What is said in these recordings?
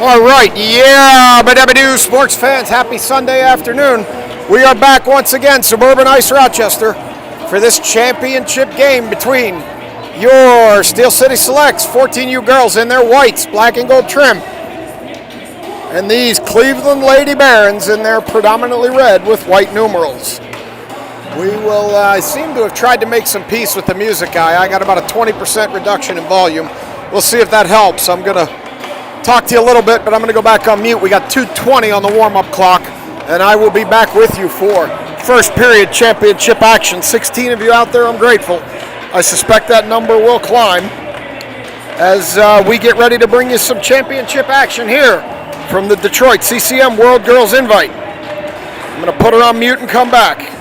All right, yeah, Badabadoo sports fans, happy Sunday afternoon. We are back once again, Suburban Ice Rochester, for this championship game between your Steel City Selects, 14U girls in their whites, black and gold trim, and these Cleveland Lady Barons in their predominantly red with white numerals. We will seem to have tried to make some peace with the music guy. I got about a 20% reduction in volume. We'll see if that helps. I'm going to talk to you a little bit, but I'm going to go back on mute. We got 2:20 on the warm-up clock, and I will be back with you for first period championship action. 16 of you out there, I'm grateful. I suspect that number will climb as we get ready to bring you some championship action here from the Detroit CCM World Girls Invite. I'm going to put her on mute and come back.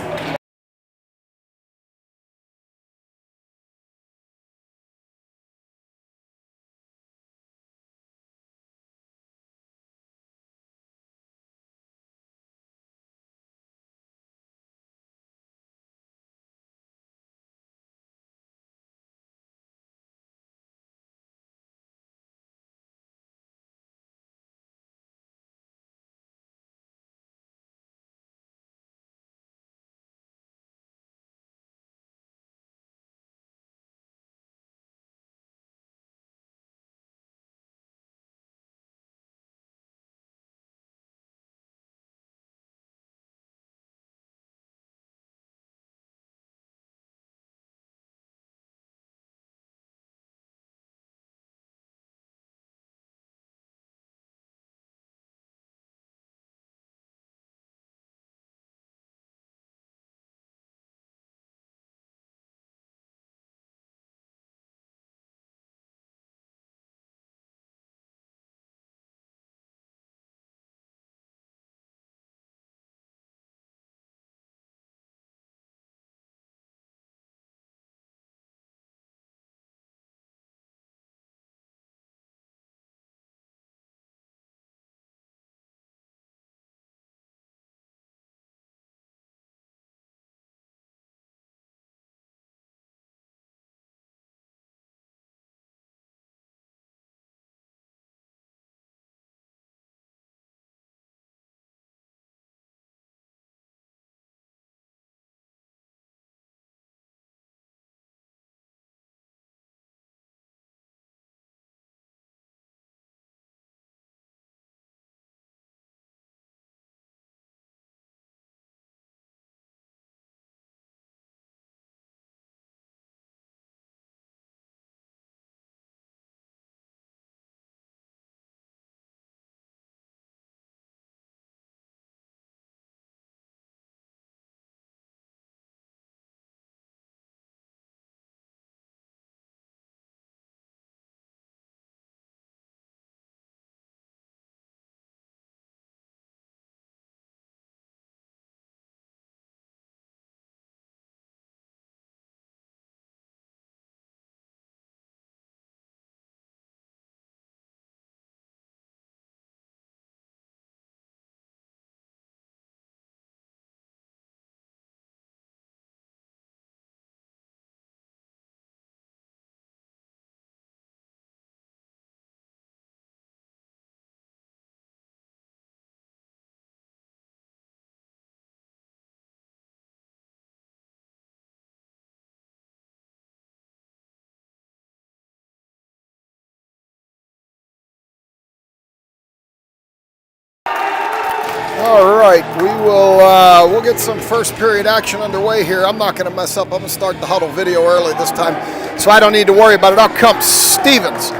All right, we'll get some first period action underway here. I'm not going to mess up. I'm going to start the huddle video early this time, so I don't need to worry about it. Out comes Stevens,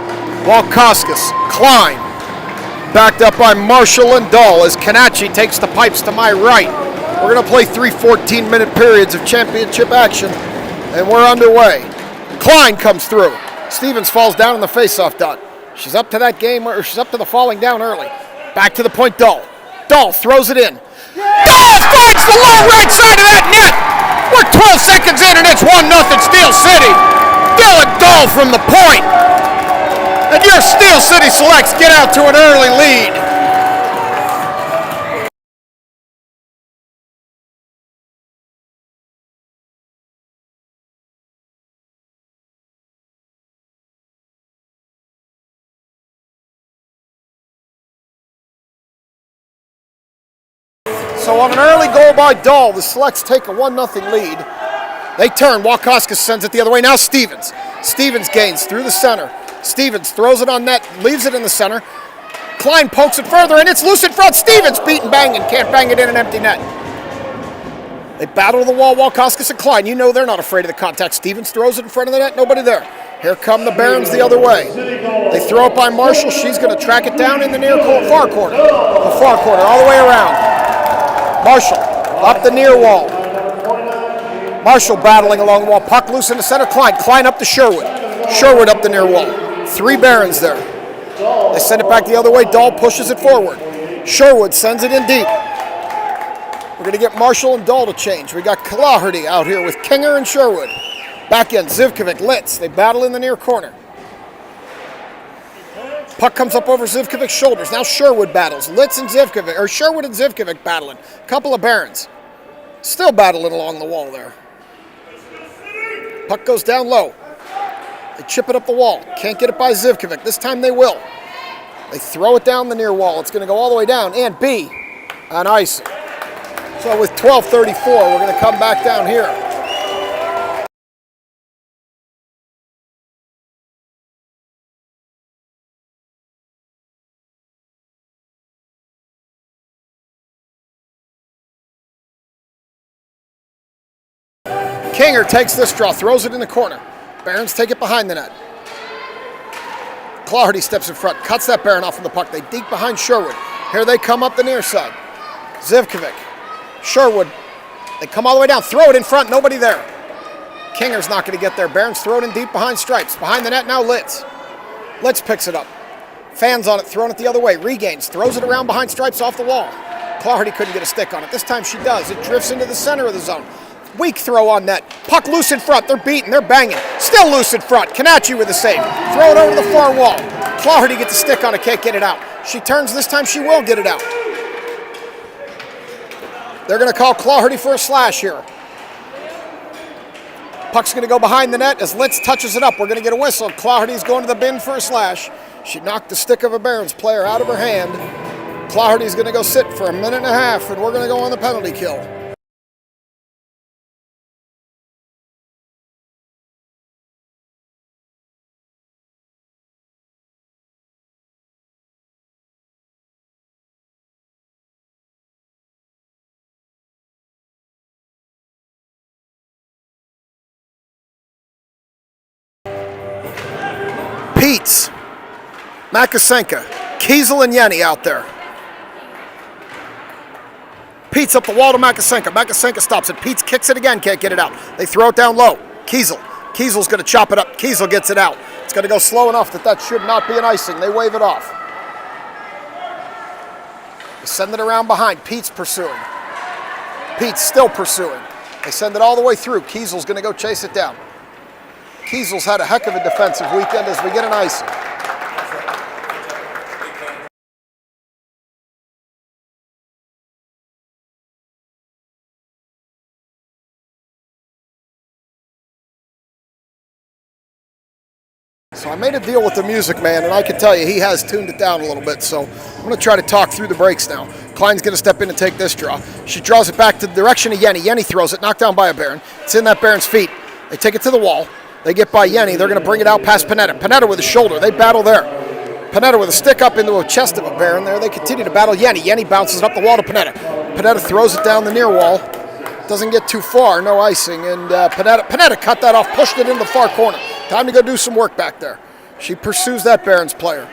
Walkoskis, Klein, backed up by Marshall and Dull as Kanachi takes the pipes to my right. We're going to play 3 14-minute periods of championship action, and we're underway. Klein comes through. Stevens falls down in the faceoff dot. She's up to that game, or she's up to the falling down early. Back to the point, Dull. Dull throws it in. Dull finds the low right side of that net. We're 12 seconds in and it's 1-0 Steel City. Dylan Dull from the point. And your Steel City Selects get out to an early lead. So on an early goal by Dahl, the Selects take a 1-0 lead. They turn. Walkoskis sends it the other way. Now Stevens. Stevens gains through the center. Stevens throws it on net, leaves it in the center. Klein pokes it further, and it's loose in front. Stevens beaten banging. Can't bang it in an empty net. They battle to the wall, Walkoskis and Klein. You know they're not afraid of the contact. Stevens throws it in front of the net. Nobody there. Here come the Barons the other way. They throw it by Marshall. She's going to track it down in the far corner. The far corner, all the way around. Marshall up the near wall. Marshall battling along the wall. Puck loose in the center. Klein up to Sherwood. Sherwood up the near wall. 3 Barons there. They send it back the other way. Dahl pushes it forward. Sherwood sends it in deep. We're going to get Marshall and Dahl to change. We got Claherty out here with Kinger and Sherwood. Back end, Zivkovic, Litz. They battle in the near corner. Puck comes up over Zivkovic's shoulders. Now Sherwood battles. Sherwood and Zivkovic battling. Couple of Barons. Still battling along the wall there. Puck goes down low. They chip it up the wall. Can't get it by Zivkovic. This time they will. They throw it down the near wall. It's going to go all the way down. And B on icing. So with 12:34, we're going to come back down here. Kinger takes this draw, throws it in the corner. Barons take it behind the net. Claherty steps in front, cuts that Baron off from the puck. They deke behind Sherwood. Here they come up the near side. Zivkovic, Sherwood, they come all the way down, throw it in front, nobody there. Kinger's not going to get there. Barons throw it in deep behind stripes. Behind the net now, Litz. Litz picks it up. Fans on it, throwing it the other way. Regains, throws it around behind stripes off the wall. Claherty couldn't get a stick on it. This time she does. It drifts into the center of the zone. Weak throw on net. Puck loose in front. They're beating. They're banging. Still loose in front. Kanachi with the save. Throw it over the far wall. Claherty gets a stick on it. Can't get it out. She turns. This time she will get it out. They're going to call Claherty for a slash here. Puck's going to go behind the net as Litz touches it up. We're going to get a whistle. Claherty's going to the bin for a slash. She knocked the stick of a Barons player out of her hand. Claherty's going to go sit for a minute and a half, and we're going to go on the penalty kill. Peets, Makasenka, Kiesel and Yenny out there. Peets up the wall to Makasenka. Makasenka stops it. Peets kicks it again, can't get it out. They throw it down low. Kiesel's going to chop it up. Kiesel gets it out. It's going to go slow enough that should not be an icing. They wave it off. They send it around behind. Peets pursuing. Peets still pursuing. They send it all the way through. Kiesel's going to go chase it down. Kiesel's had a heck of a defensive weekend as we get an icing. So I made a deal with the music man, and I can tell you he has tuned it down a little bit, so I'm going to try to talk through the breaks now. Klein's going to step in and take this draw. She draws it back to the direction of Yenny. Yenny throws it, knocked down by a Baron. It's in that Baron's feet. They take it to the wall. They get by Yenny. They're going to bring it out past Panetta. Panetta with a shoulder. They battle there. Panetta with a stick up into a chest of a Baron there. They continue to battle Yenny. Yenny bounces it up the wall to Panetta. Panetta throws it down the near wall. Doesn't get too far. No icing. And Panetta cut that off, pushed it into the far corner. Time to go do some work back there. She pursues that Barons player.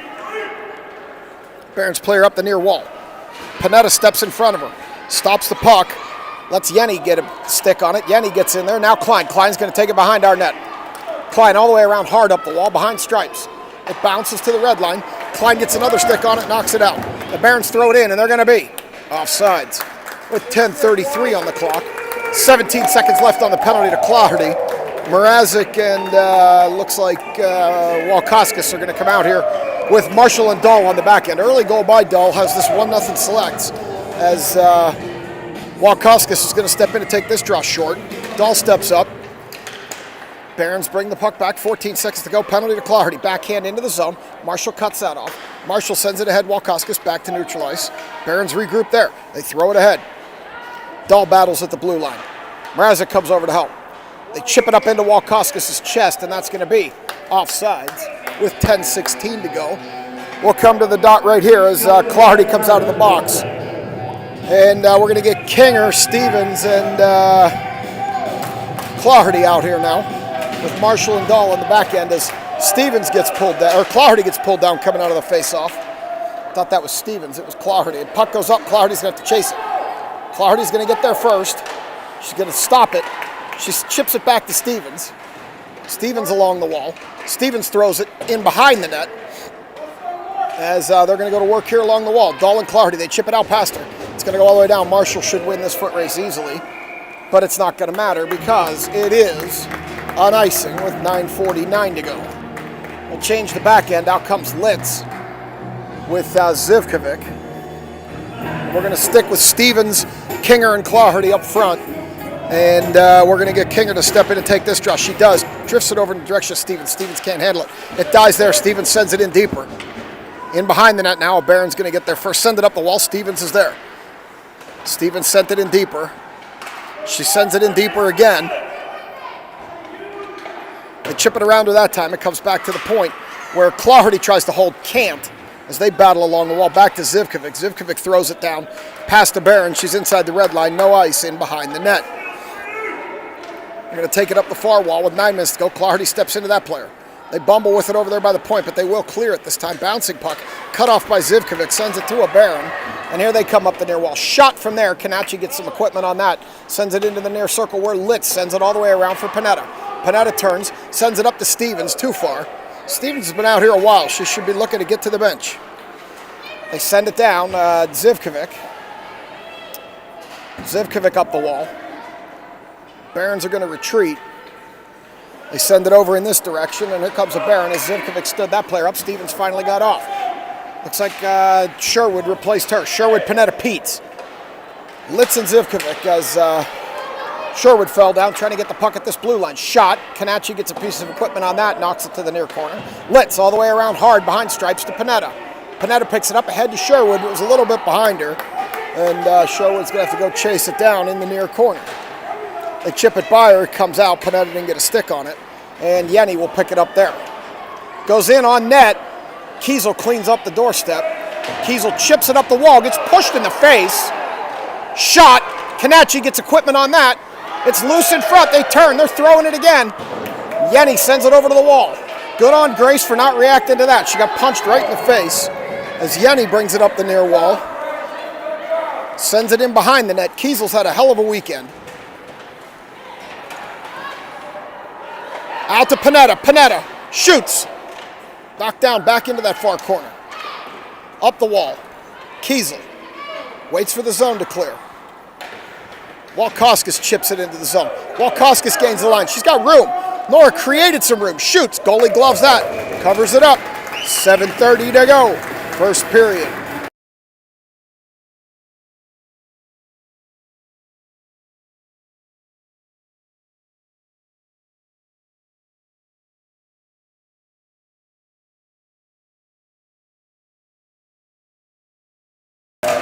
Barons player up the near wall. Panetta steps in front of her. Stops the puck. Lets Yenny get a stick on it. Yenny gets in there. Now Klein. Klein's going to take it behind our net. Klein all the way around hard up the wall behind stripes. It bounces to the red line. Klein gets another stick on it, knocks it out. The Barons throw it in, and they're going to be offsides with 10:33 on the clock. 17 seconds left on the penalty to Claherty. Mrazek and looks like Walkoskis are going to come out here with Marshall and Dahl on the back end. Early goal by Dahl has this 1-0 selects as Walkoskis is going to step in and take this draw short. Dahl steps up. Barons bring the puck back, 14 seconds to go, penalty to Claherty. Backhand into the zone. Marshall cuts that off. Marshall sends it ahead, Walkoskis back to neutralize. Barons regroup there. They throw it ahead. Dahl battles at the blue line. Mrazek comes over to help. They chip it up into Walkoskis' chest, and that's going to be offsides with 10:16 to go. We'll come to the dot right here as Clardy comes out of the box. And we're going to get Kinger, Stevens, and Clardy out here now with Marshall and Dahl on the back end as Stevens gets pulled down, or Clardy gets pulled down coming out of the face-off. Thought that was Stevens. It was Clardy. And puck goes up. Clardy's going to have to chase it. Clardy's going to get there first. She's going to stop it. She chips it back to Stevens. Stevens along the wall. Stevens throws it in behind the net as they're going to go to work here along the wall. Dahl and Clardy, they chip it out past her. It's going to go all the way down. Marshall should win this foot race easily, but it's not going to matter because it is on icing with 9:49 to go. We'll change the back end. Out comes Litz with Zivkovic. We're going to stick with Stevens, Kinger, and Clardy up front. And we're going to get Kinger to step in and take this draw. She does. Drifts it over in the direction of Stevens. Stevens can't handle it. It dies there. Stevens sends it in deeper. In behind the net now. Barron's going to get there first. Send it up the wall. Stevens is there. Stevens sent it in deeper. She sends it in deeper again. They chip it around her that time. It comes back to the point where Clardy tries to hold, can't, as they battle along the wall. Back to Zivkovic. Zivkovic throws it down past to Barron. She's inside the red line. No ice in behind the net. They're going to take it up the far wall with 9 minutes to go. Clardy steps into that player. They bumble with it over there by the point, but they will clear it this time. Bouncing puck, cut off by Zivkovic, sends it to a Barron. And here they come up the near wall. Shot from there. Kanachi gets some equipment on that. Sends it into the near circle where Litz sends it all the way around for Panetta. Panetta turns, sends it up to Stevens, too far. Stevens has been out here a while. She should be looking to get to the bench. They send it down. Zivkovic. Zivkovic up the wall. Barons are going to retreat. They send it over in this direction, and here comes a Baron as Zivkovic stood that player up. Stevens finally got off. Looks like Sherwood replaced her. Sherwood, Panetta, Peets. Litz and Zivkovic as Sherwood fell down trying to get the puck at this blue line. Shot. Kanachi gets a piece of equipment on that, knocks it to the near corner. Litz all the way around hard behind stripes to Panetta. Panetta picks it up ahead to Sherwood. It was a little bit behind her, and Sherwood's going to have to go chase it down in the near corner. They chip it by her, it comes out, Panetta didn't get a stick on it, and Yenny will pick it up there. Goes in on net, Kiesel cleans up the doorstep. Kiesel chips it up the wall, gets pushed in the face. Shot, Kanachi gets equipment on that. It's loose in front, they turn, they're throwing it again. Yenny sends it over to the wall. Good on Grace for not reacting to that. She got punched right in the face as Yenny brings it up the near wall. Sends it in behind the net. Kiesel's had a hell of a weekend. Out to Panetta. Panetta shoots. Knocked down back into that far corner. Up the wall. Kiesel waits for the zone to clear. Walkoskis chips it into the zone. Walkoskis gains the line. She's got room. Nora created some room. Shoots. Goalie gloves that. Covers it up. 7:30 to go. First period.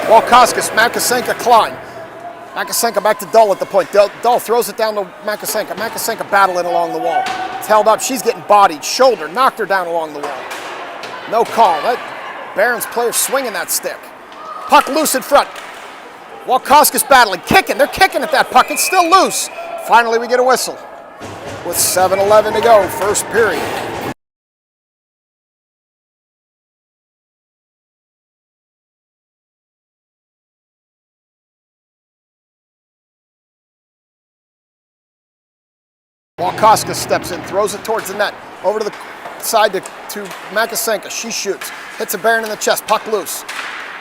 Walkoskis, Makasenka, Klein. Makasenka back to Dahl at the point. Dahl throws it down to Makasenka. Makasenka battling along the wall. It's held up. She's getting bodied. Shoulder knocked her down along the wall. No call. That Barons player swinging that stick. Puck loose in front. Walkoskis battling, kicking. They're kicking at that puck. It's still loose. Finally, we get a whistle with 7:11 to go. First period. Walkoskis steps in, throws it towards the net, over to the side to Makasenka. She shoots, hits a Baron in the chest, puck loose.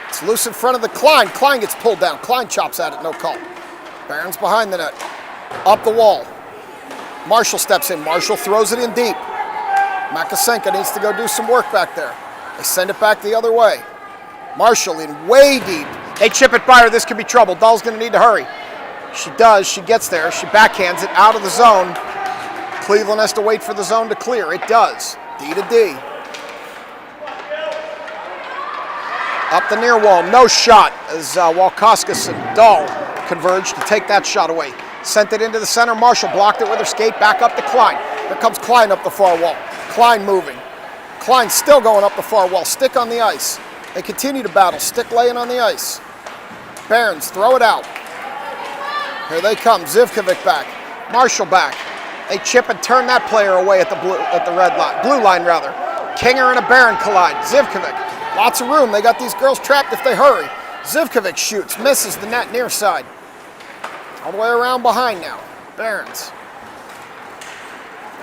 It's loose in front of the Klein. Klein gets pulled down. Klein chops at it, no call. Baron's behind the net, up the wall. Marshall steps in. Marshall throws it in deep. Makasenka needs to go do some work back there. They send it back the other way. Marshall in way deep. They chip it by her. This could be trouble. Dahl's going to need to hurry. She does. She gets there. She backhands it out of the zone. Cleveland has to wait for the zone to clear. It does. D to D. Up the near wall. No shot as Walkoskis and Dahl converged to take that shot away. Sent it into the center. Marshall blocked it with her skate. Back up to Klein. Here comes Klein up the far wall. Klein moving. Klein still going up the far wall. Stick on the ice. They continue to battle. Stick laying on the ice. Barons throw it out. Here they come. Zivkovic back. Marshall back. They chip and turn that player away at the blue line rather. Kinger and a Baron collide. Zivkovic. Lots of room. They got these girls trapped if they hurry. Zivkovic shoots. Misses the net near side. All the way around behind now. Barons.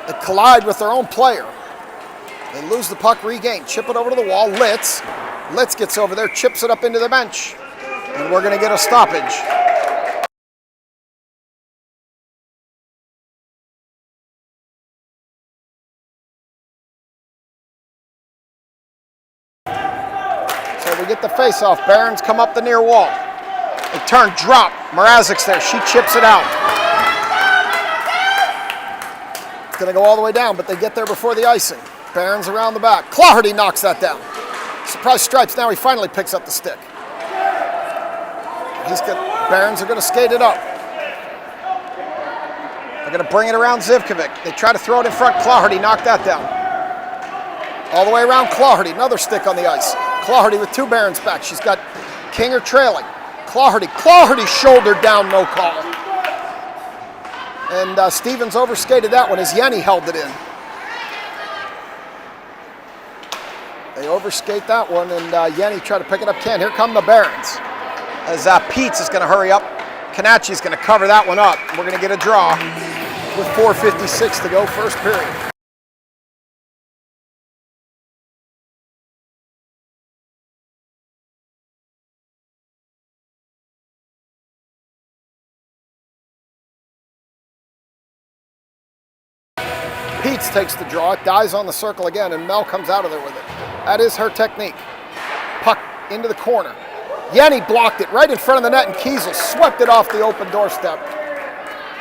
They collide with their own player. They lose the puck, regain. Chip it over to the wall. Litz. Litz gets over there, chips it up into the bench. And we're going to get a stoppage. So we get the face-off. Barons come up the near wall. They turn, drop. Mrazek's there. She chips it out. It's going to go all the way down, but they get there before the icing. Barons around the back. Claherty knocks that down. Surprise stripes. Now he finally picks up the stick. Barons are going to skate it up. They're going to bring it around Zivkovic. They try to throw it in front. Claherty knocked that down. All the way around Claherty. Another stick on the ice. Claherty with two Barons back. She's got Kinger trailing. Claherty shouldered down, no call. And Stevens overskated that one as Yenny held it in. They overskate that one, and Yenny tried to pick it up. Here come the Barons. As Peets is going to hurry up. Kanachi's going to cover that one up. We're going to get a draw with 4:56 to go, first period. Peets takes the draw, it dies on the circle again, and Mel comes out of there with it. That is her technique. Puck into the corner. Yenny blocked it right in front of the net, and Kiesel swept it off the open doorstep.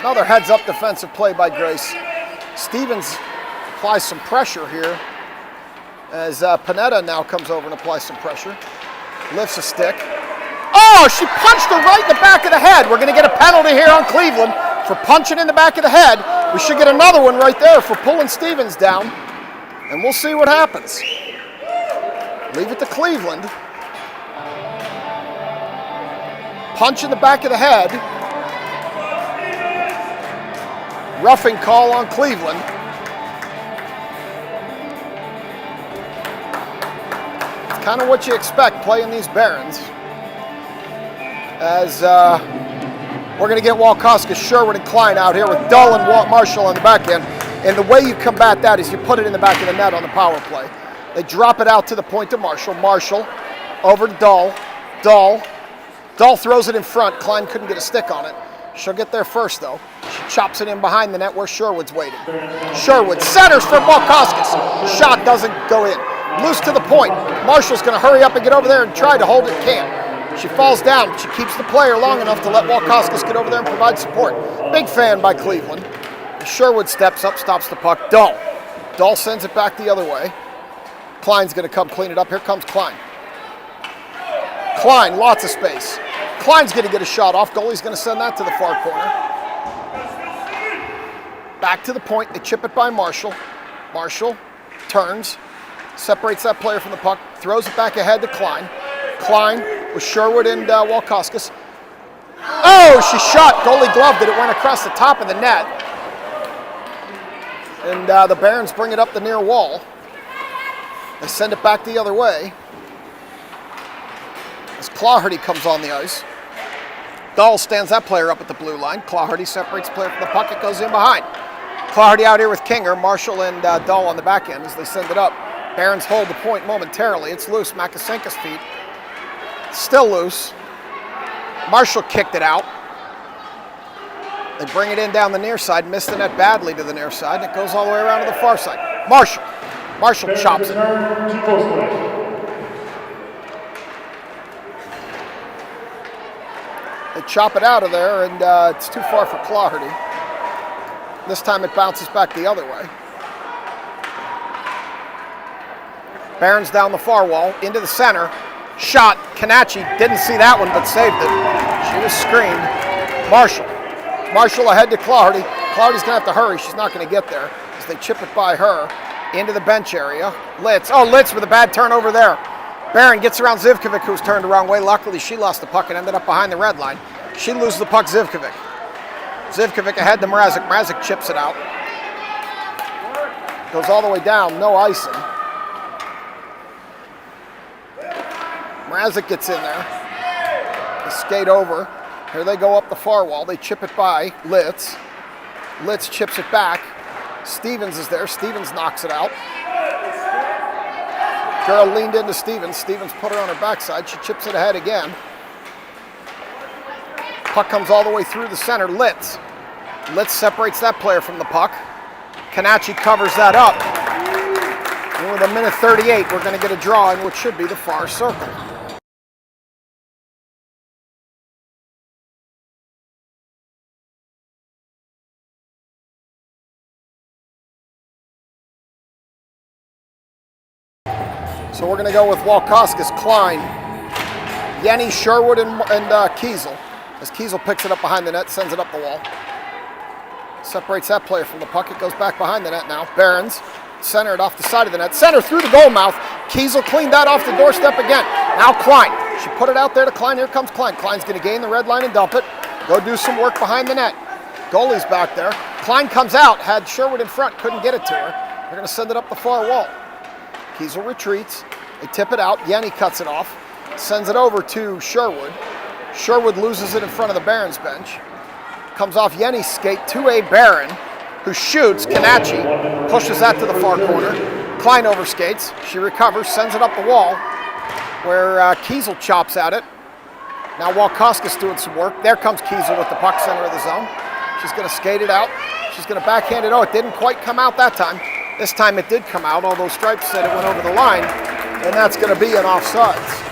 Another heads-up defensive play by Grace. Stevens applies some pressure here as Panetta now comes over and applies some pressure. Lifts a stick. Oh, she punched her right in the back of the head. We're going to get a penalty here on Cleveland for punching in the back of the head. We should get another one right there for pulling Stevens down, and we'll see what happens. Leave it to Cleveland. Punch in the back of the head. Roughing call on Cleveland. It's kind of what you expect playing these Barons. As we're going to get Walkoskis, Sherwood, and Klein out here with Dull and Marshall on the back end. And the way you combat that is you put it in the back of the net on the power play. They drop it out to the point to Marshall. Marshall over to Dull. Dull throws it in front. Klein couldn't get a stick on it. She'll get there first, though. She chops it in behind the net where Sherwood's waiting. Sherwood centers for Walkoskis. Shot doesn't go in. Loose to the point. Marshall's going to hurry up and get over there and try to hold it. Can't. She falls down. She keeps the player long enough to let Walkoskis get over there and provide support. Big fan by Cleveland. Sherwood steps up, stops the puck. Dull sends it back the other way. Klein's going to come clean it up. Here comes Klein. Klein, lots of space. Klein's going to get a shot off. Goalie's going to send that to the far corner. Back to the point. They chip it by Marshall. Marshall turns, separates that player from the puck, throws it back ahead to Klein. Klein with Sherwood and Walkoskis. Oh, she shot. Goalie gloved it. It went across the top of the net. And the Barons bring it up the near wall. They send it back the other way. As Claherty comes on the ice. Dull stands that player up at the blue line. Claherty separates the player from the puck. It goes in behind. Claherty out here with Kinger. Marshall and Dull on the back end as they send it up. Barons hold the point momentarily. It's loose. Makasenka's feet. Still loose. Marshall kicked it out. They bring it in down the near side. Missed the net badly to the near side. It goes all the way around to the far side. Marshall chops it. They chop it out of there, and it's too far for Claherty. This time it bounces back the other way. Barons down the far wall, into the center. Shot. Kanachi didn't see that one, but saved it. She was screened. Marshall. Marshall ahead to Clardy. Clardy's going to have to hurry. She's not going to get there as they chip it by her into the bench area. Litz. Oh, Litz with a bad turnover there. Barron gets around Zivkovic, who's turned the wrong way. Luckily, she lost the puck and ended up behind the red line. She loses the puck, Zivkovic. Zivkovic ahead to Mrazek. Mrazek chips it out. Goes all the way down, no icing. Mrazek gets in there. They skate over. Here they go up the far wall. They chip it by Litz. Litz chips it back. Stevens is there. Stevens knocks it out. Girl leaned into Stevens. Stevens put her on her backside. She chips it ahead again. Puck comes all the way through the center. Litz. Litz separates that player from the puck. Kanachi covers that up. And with 1:38, we're going to get a draw in what should be the far circle. So we're going to go with Walkoskis, Klein, Yenny, Sherwood, and Kiesel. As Kiesel picks it up behind the net, sends it up the wall. Separates that player from the puck. It goes back behind the net now. Barons, center it off the side of the net. Center through the goal mouth. Kiesel cleaned that off the doorstep again. Now Klein. She put it out there to Klein. Here comes Klein. Klein's going to gain the red line and dump it. Go do some work behind the net. Goalie's back there. Klein comes out. Had Sherwood in front. Couldn't get it to her. They're going to send it up the far wall. Kiesel retreats. They tip it out. Yenny cuts it off. Sends it over to Sherwood. Sherwood loses it in front of the Barons bench. Comes off Yenny's skate to a Barron, who shoots. Kanachi pushes that to the far corner. Klein overskates. She recovers, sends it up the wall, where Kiesel chops at it. Now Walkoskis doing some work. There comes Kiesel with the puck, center of the zone. She's going to skate it out. She's going to backhand it. Oh, it didn't quite come out that time. This time it did come out, although Stripes said it went over the line, and that's going to be an offsides.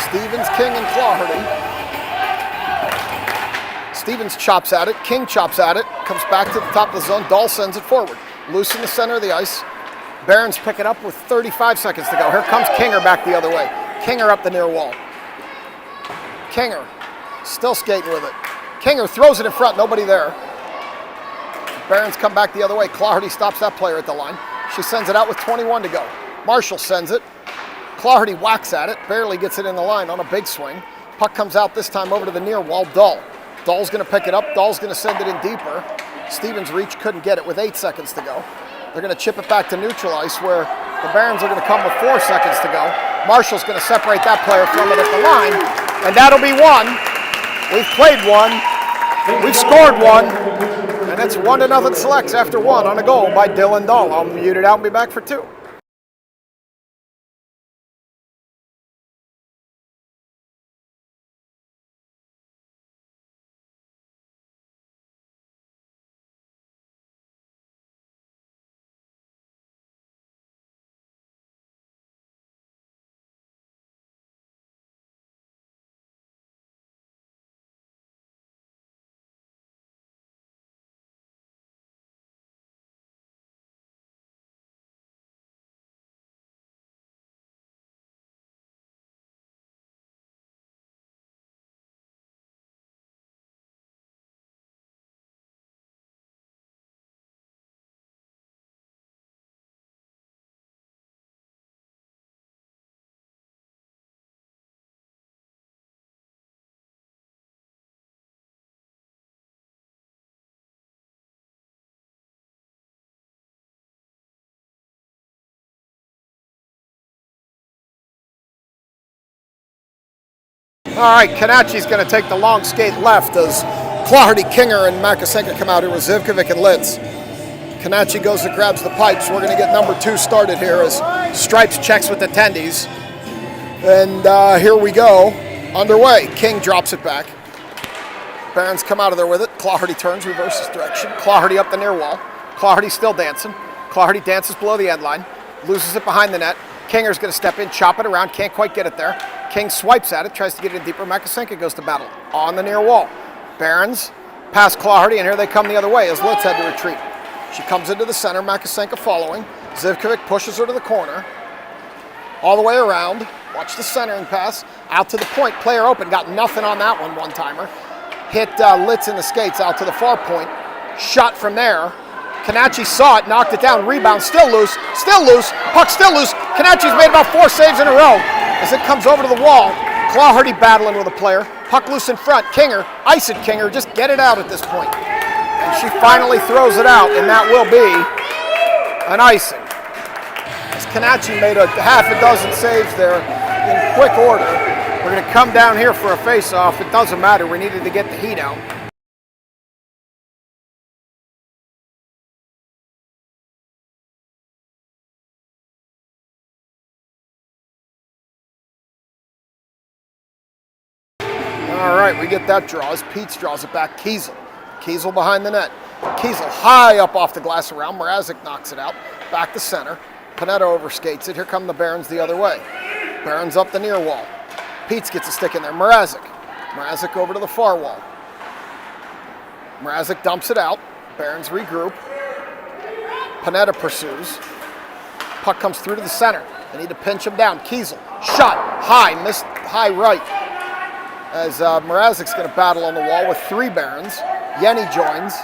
Stevens, King, and Clawherty. Stevens chops at it. King chops at it. Comes back to the top of the zone. Dahl sends it forward. Loose in the center of the ice. Barons pick it up with 35 seconds to go. Here comes Kinger back the other way. Kinger up the near wall. Kinger still skating with it. Kinger throws it in front. Nobody there. Barons come back the other way. Clawherty stops that player at the line. She sends it out with 21 to go. Marshall sends it. Clawherty whacks at it, barely gets it in the line on a big swing. Puck comes out this time over to the near wall. Dahl. Dahl's going to pick it up. Dahl's going to send it in deeper. Stevens reach, couldn't get it with 8 seconds to go. They're going to chip it back to neutral ice where the Barons are going to come with 4 seconds to go. Marshall's going to separate that player from it at the line, and that'll be one. We've played one. We've scored one, and it's 1-0 Selects after one on a goal by Dylan Dahl. I'll mute it out and be back for two. All right, Kanachi's going to take the long skate left as Clawherty, Kinger, and Makasenka come out here with Zivkovic and Litz. Kanachi goes and grabs the pipes. We're going to get number 2 started here as Stripes checks with the tendies. And here we go, underway. King drops it back. Barons come out of there with it. Clawherty turns, reverses direction. Clawherty up the near wall. Clawherty still dancing. Clawherty dances below the end line. Loses it behind the net. Kinger's going to step in, chop it around. Can't quite get it there. King swipes at it, tries to get it in deeper. Makasenka goes to battle on the near wall. Barons pass Clawherty, and here they come the other way as Litz had to retreat. She comes into the center, Makasenka following. Zivkovic pushes her to the corner. All the way around. Watch the centering pass. Out to the point, player open. Got nothing on that one-timer. Hit Litz in the skates out to the far point. Shot from there. Kanachi saw it, knocked it down, rebound, still loose, puck still loose. Kanachi's made about 4 saves in a row as it comes over to the wall. Clawhardy battling with a player. Puck loose in front. Kinger, ice it, Kinger, just get it out at this point. And she finally throws it out, and that will be an icing. As Kanachi made a half a dozen saves there in quick order. We're going to come down here for a face-off. It doesn't matter, we needed to get the heat out. All right, we get that draw as Peets draws it back. Kiesel behind the net. Kiesel high up off the glass around. Mrazek knocks it out. Back to center. Panetta overskates it. Here come the Barons the other way. Barons up the near wall. Peets gets a stick in there. Mrazek over to the far wall. Mrazek dumps it out. Barons regroup. Panetta pursues. Puck comes through to the center. They need to pinch him down. Kiesel, shot, high, missed high right. As Mrazek's going to battle on the wall with 3 Barons. Yenny joins.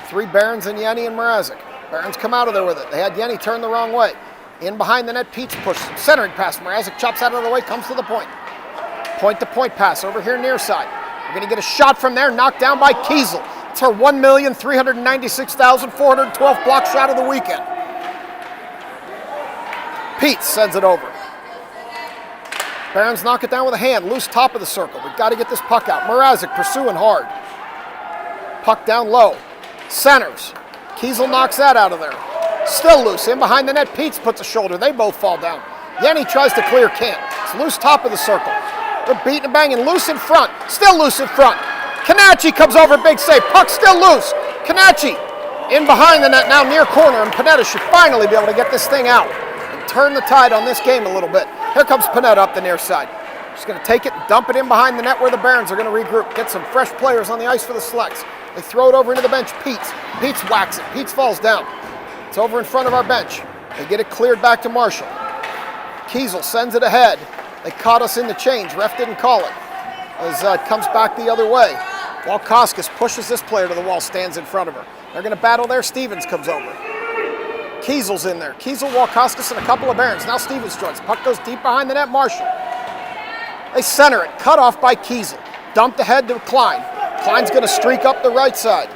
3 Barons and Yenny and Mrazek. Barons come out of there with it. They had Yenny turn the wrong way. In behind the net, Peets pushes. Centering pass. Mrazek chops out of the way, comes to the point. Point-to-point pass over here near side. We're going to get a shot from there, knocked down by Kiesel. It's her 1,396,412 block shot of the weekend. Peets sends it over. Barons knock it down with a hand, loose top of the circle. We've got to get this puck out. Mrazek pursuing hard. Puck down low. Centers. Kiesel knocks that out of there. Still loose. In behind the net, Peets puts a shoulder. They both fall down. Yenny tries to clear, can't. It's loose top of the circle. They're beating and banging. Loose in front. Still loose in front. Kanachi comes over, big save. Puck still loose. Kanachi in behind the net, now near corner, and Panetta should finally be able to get this thing out and turn the tide on this game a little bit. Here comes Panetta up the near side. She's going to take it and dump it in behind the net where the Barons are going to regroup. Get some fresh players on the ice for the Selects. They throw it over into the bench. Peets whacks it. Peets falls down. It's over in front of our bench. They get it cleared back to Marshall. Kiesel sends it ahead. They caught us in the change. Ref didn't call it. As it comes back the other way. Walkoskis pushes this player to the wall, stands in front of her. They're going to battle there. Stevens comes over. Kiesel's in there. Kiesel, Walkoskis, and a couple of Barons. Now Stevens joins. Puck goes deep behind the net. Marshall. They center it. Cut off by Kiesel. Dumped ahead to Klein. Klein's going to streak up the right side.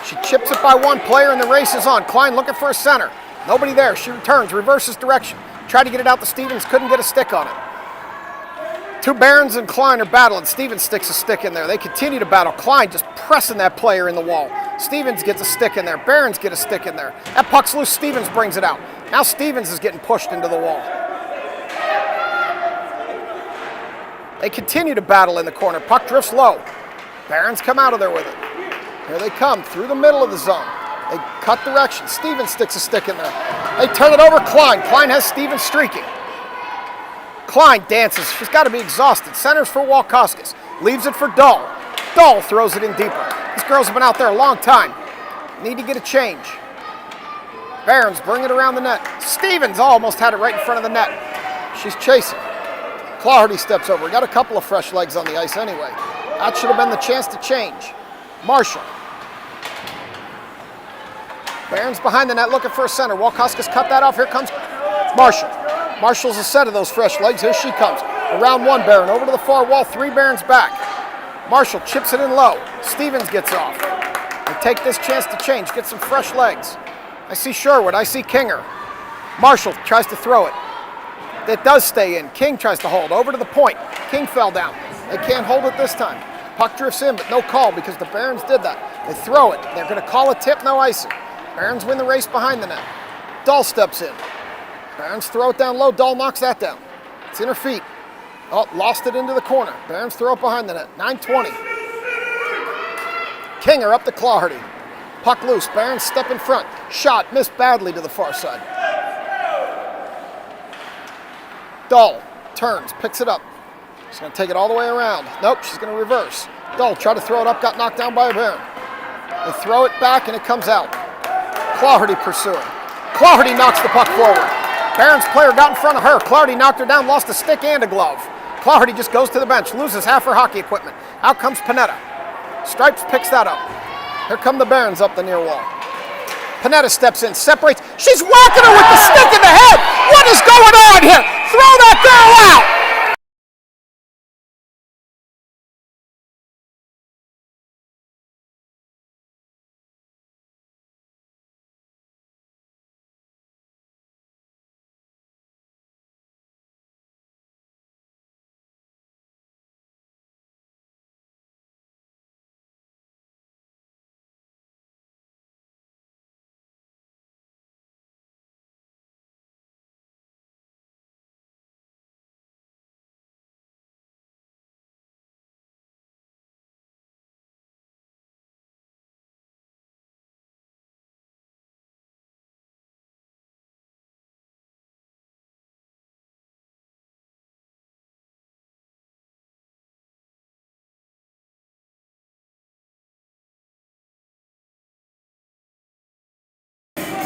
She chips it by one player, and the race is on. Klein looking for a center. Nobody there. She returns, reverses direction. Tried to get it out to Stevens, couldn't get a stick on it. 2 Barons and Klein are battling. Stevens sticks a stick in there. They continue to battle. Klein just pressing that player in the wall. Stevens gets a stick in there. Barons get a stick in there. That puck's loose. Stevens brings it out. Now Stevens is getting pushed into the wall. They continue to battle in the corner. Puck drifts low. Barons come out of there with it. Here they come through the middle of the zone. They cut direction. Stevens sticks a stick in there. They turn it over. Klein. Klein has Stevens streaking. Klein dances. She's got to be exhausted. Centers for Walkoskis. Leaves it for Dahl. Dahl throws it in deeper. These girls have been out there a long time. Need to get a change. Barons bring it around the net. Stevens almost had it right in front of the net. She's chasing. Clawhardy steps over. Got a couple of fresh legs on the ice anyway. That should have been the chance to change. Marshall. Barons behind the net looking for a center. Walkoskis cut that off. Here comes Marshall. Marshall's a set of those fresh legs. Here she comes. Around 1 Baron. Over to the far wall. 3 Barons back. Marshall chips it in low. Stevens gets off. They take this chance to change. Get some fresh legs. I see Sherwood. I see Kinger. Marshall tries to throw it. It does stay in. King tries to hold. Over to the point. King fell down. They can't hold it this time. Puck drifts in, but no call because the Barons did that. They throw it. They're going to call a tip, no icing. Barons win the race behind the net. Dahl steps in. Barons throw it down low. Dahl knocks that down. It's in her feet. Oh, lost it into the corner. Barons throw it behind the net. 9:20. Kinger up to Clawhardy. Puck loose. Barons step in front. Shot missed badly to the far side. Dahl turns, picks it up. She's going to take it all the way around. Nope, she's going to reverse. Dahl tried to throw it up, got knocked down by a Baron. They throw it back, and it comes out. Clarity pursuing. Clarity knocks the puck forward. Barron's player got in front of her. Clarity knocked her down, lost a stick and a glove. Clarity just goes to the bench, loses half her hockey equipment. Out comes Panetta. Stripes picks that up. Here come the Barons up the near wall. Panetta steps in, separates. She's whacking her with the stick in the head. What is going on here? Throw that girl out.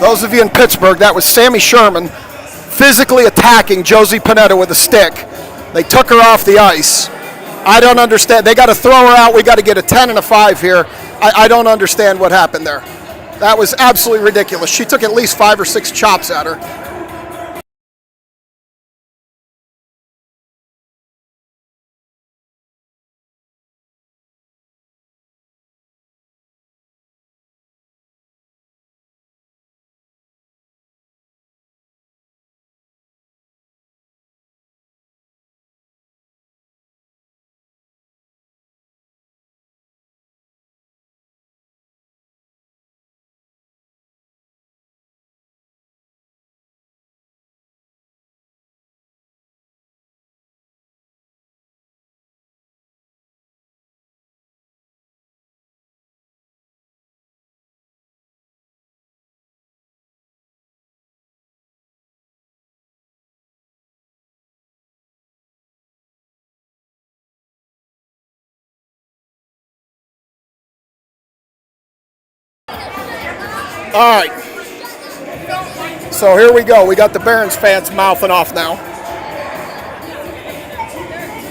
Those of you in Pittsburgh, that was Sammy Sherman physically attacking Josie Panetta with a stick. They took her off the ice. I don't understand. They got to throw her out. We got to get a 10 and a 5 here. I don't understand what happened there. That was absolutely ridiculous. She took at least 5 or 6 chops at her. All right. So here we go. We got the Barons fans mouthing off now.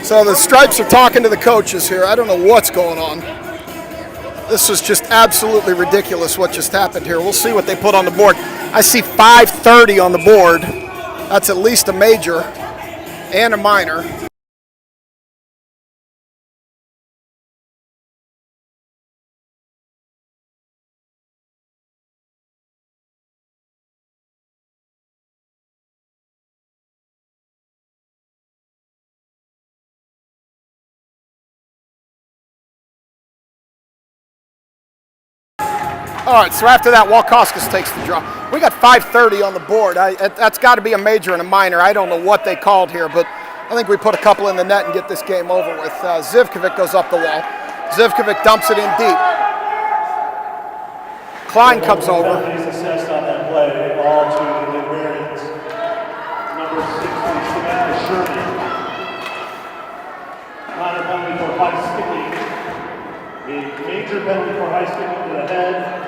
So the Stripes are talking to the coaches here. I don't know what's going on. This was just absolutely ridiculous what just happened here. We'll see what they put on the board. I see 530 on the board. That's at least a major and a minor. All right, so after that, Walkoskis takes the draw. We got 530 on the board. That's got to be a major and a minor. I don't know what they called here, but I think we put a couple in the net and get this game over with. Zivkovic goes up the wall. Zivkovic dumps it in deep. Klein comes over. He's assessed on that play, all to the Barons. Number 60, Samantha Sherman. Minor penalty for high sticking. A major penalty for high sticking to the head.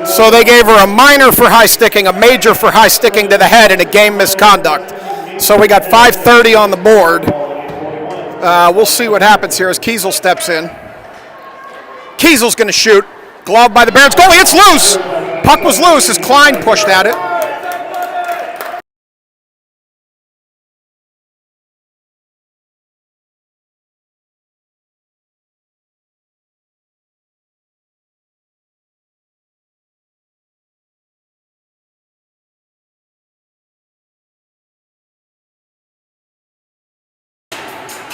So they gave her a minor for high sticking, a major for high sticking to the head, and a game misconduct. So we got 530 on the board. We'll see what happens here as Kiesel steps in. Kiesel's going to shoot. Glove by the Barons. Goalie, it's loose. Puck was loose as Klein pushed at it.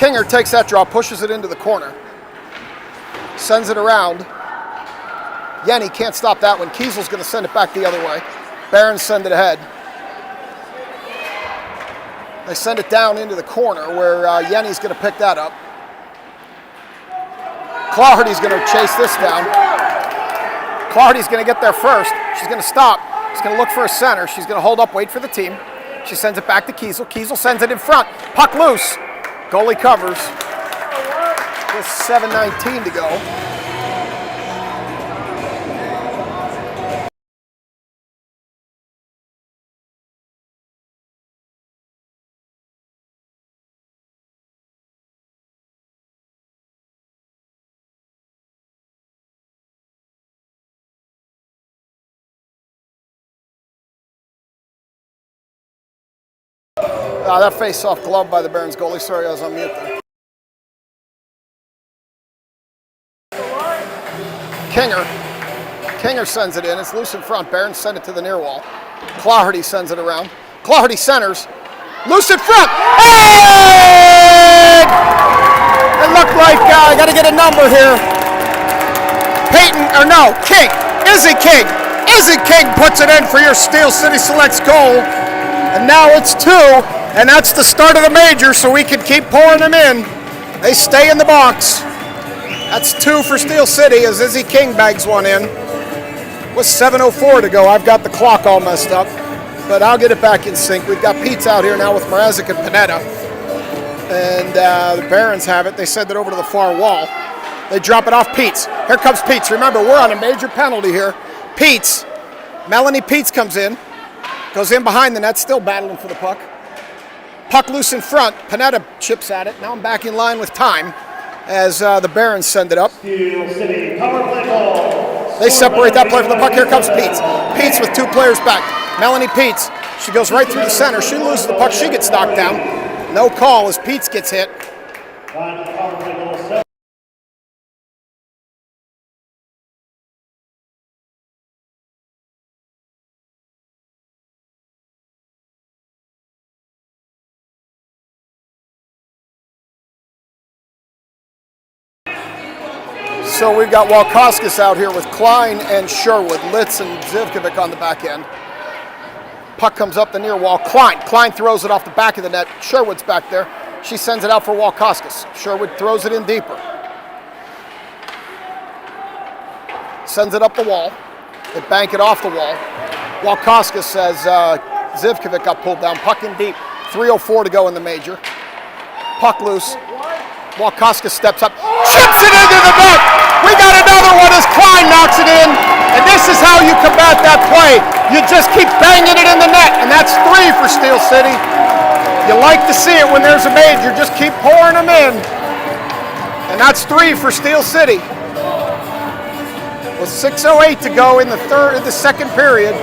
Kinger takes that draw, pushes it into the corner, sends it around. Yenny can't stop that one. Kiesel's going to send it back the other way. Barons send it ahead. They send it down into the corner where Yenny's going to pick that up. Clardy's going to chase this down. Clardy's going to get there first. She's going to stop. She's going to look for a center. She's going to hold up, wait for the team. She sends it back to Kiesel. Kiesel sends it in front. Puck loose. Goalie covers. Just 7:19 to go. That face-off glove by the Barons goalie. Sorry, I was on mute there. Kinger sends it in. It's loose in front. Barons send it to the near wall. Claherty sends it around. Claherty centers. Loose in front. Hey! It looked like I got to get a number here. King. Izzy King. Izzy King puts it in for your Steel City Selects goal. And now it's 2, and that's the start of the major, so we can keep pouring them in. They stay in the box. That's 2 for Steel City as Izzy King bags one in. With 7:04 to go, I've got the clock all messed up, but I'll get it back in sync. We've got Pete's out here now with Mrazek and Panetta, and the Barons have it. They send it over to the far wall. They drop it off Pete's. Here comes Pete's. Remember, we're on a major penalty here. Pete's. Melanie Pete's comes in. Goes in behind the net, still battling for the puck. Puck loose in front. Panetta chips at it. Now I'm back in line with time as the Barons send it up. Steel City power play ball. They separate that play from the puck. Here comes Pete's. Pete's with 2 players back. Melanie Pete's. She goes right through the center. She loses the puck. She gets knocked down. No call as Pete's gets hit. Line to power play goal 7. So we've got Walkoskis out here with Klein and Sherwood, Litz and Zivkovic on the back end. Puck comes up the near wall. Klein throws it off the back of the net. Sherwood's back there. She sends it out for Walkoskis. Sherwood throws it in deeper. Sends it up the wall. They bank it off the wall. Walkoskis says Zivkovic got pulled down. Puck in deep. 3:04 to go in the major. Puck loose. Walkoskis steps up. Chips it into the net. We got another one as Klein knocks it in. And this is how you combat that play. You just keep banging it in the net. And that's 3 for Steel City. You like to see it when there's a major. Just keep pouring them in. And that's 3 for Steel City. With 6:08 to go in the second period.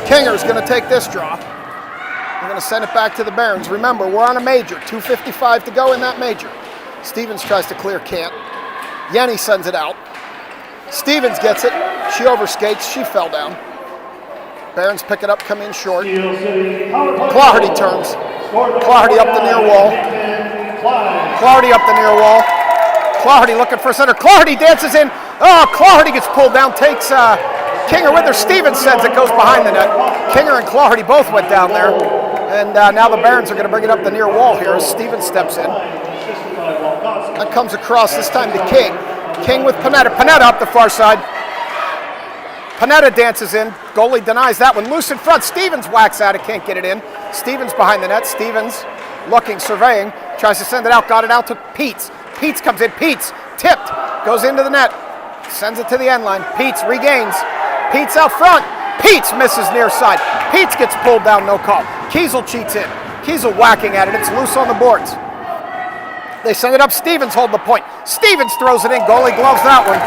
Kinger's going to take this draw. We're going to send it back to the Barons. Remember, we're on a major. 2:55 to go in that major. Stevens tries to clear, can't. Yenny sends it out. Stevens gets it. She overskates. She fell down. Barons pick it up, come in short. Claherty turns. Claherty up the near wall. Claherty up the near wall. Claherty looking for center. Claherty dances in. Oh, Claherty gets pulled down. Takes Kinger with her. Stevens sends it, goes behind the net. Kinger and Claherty both went down there. And now the Barons are going to bring it up the near wall here as Stevens steps in. That comes across this time to King. King with Panetta. Panetta up the far side. Panetta dances in. Goalie denies that one. Loose in front. Stevens whacks at it. Can't get it in. Stevens behind the net. Stevens looking, surveying. Tries to send it out. Got it out to Pete's. Pete's comes in. Pete's tipped. Goes into the net. Sends it to the end line. Pete's regains. Pete's out front. Pete's misses near side. Pete's gets pulled down. No call. Kiesel cheats in. Kiesel whacking at it. It's loose on the boards. They send it up. Stevens hold the point. Stevens throws it in. Goalie gloves that one.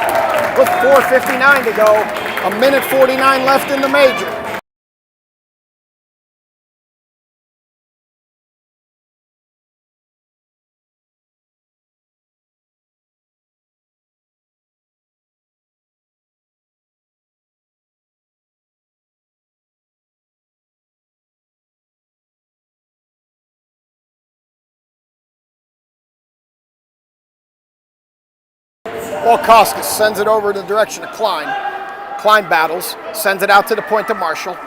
With 4:59 to go. 1:49 left in the major. Walkoskis sends it over in the direction of Klein. Klein battles, sends it out to the point to Marshall.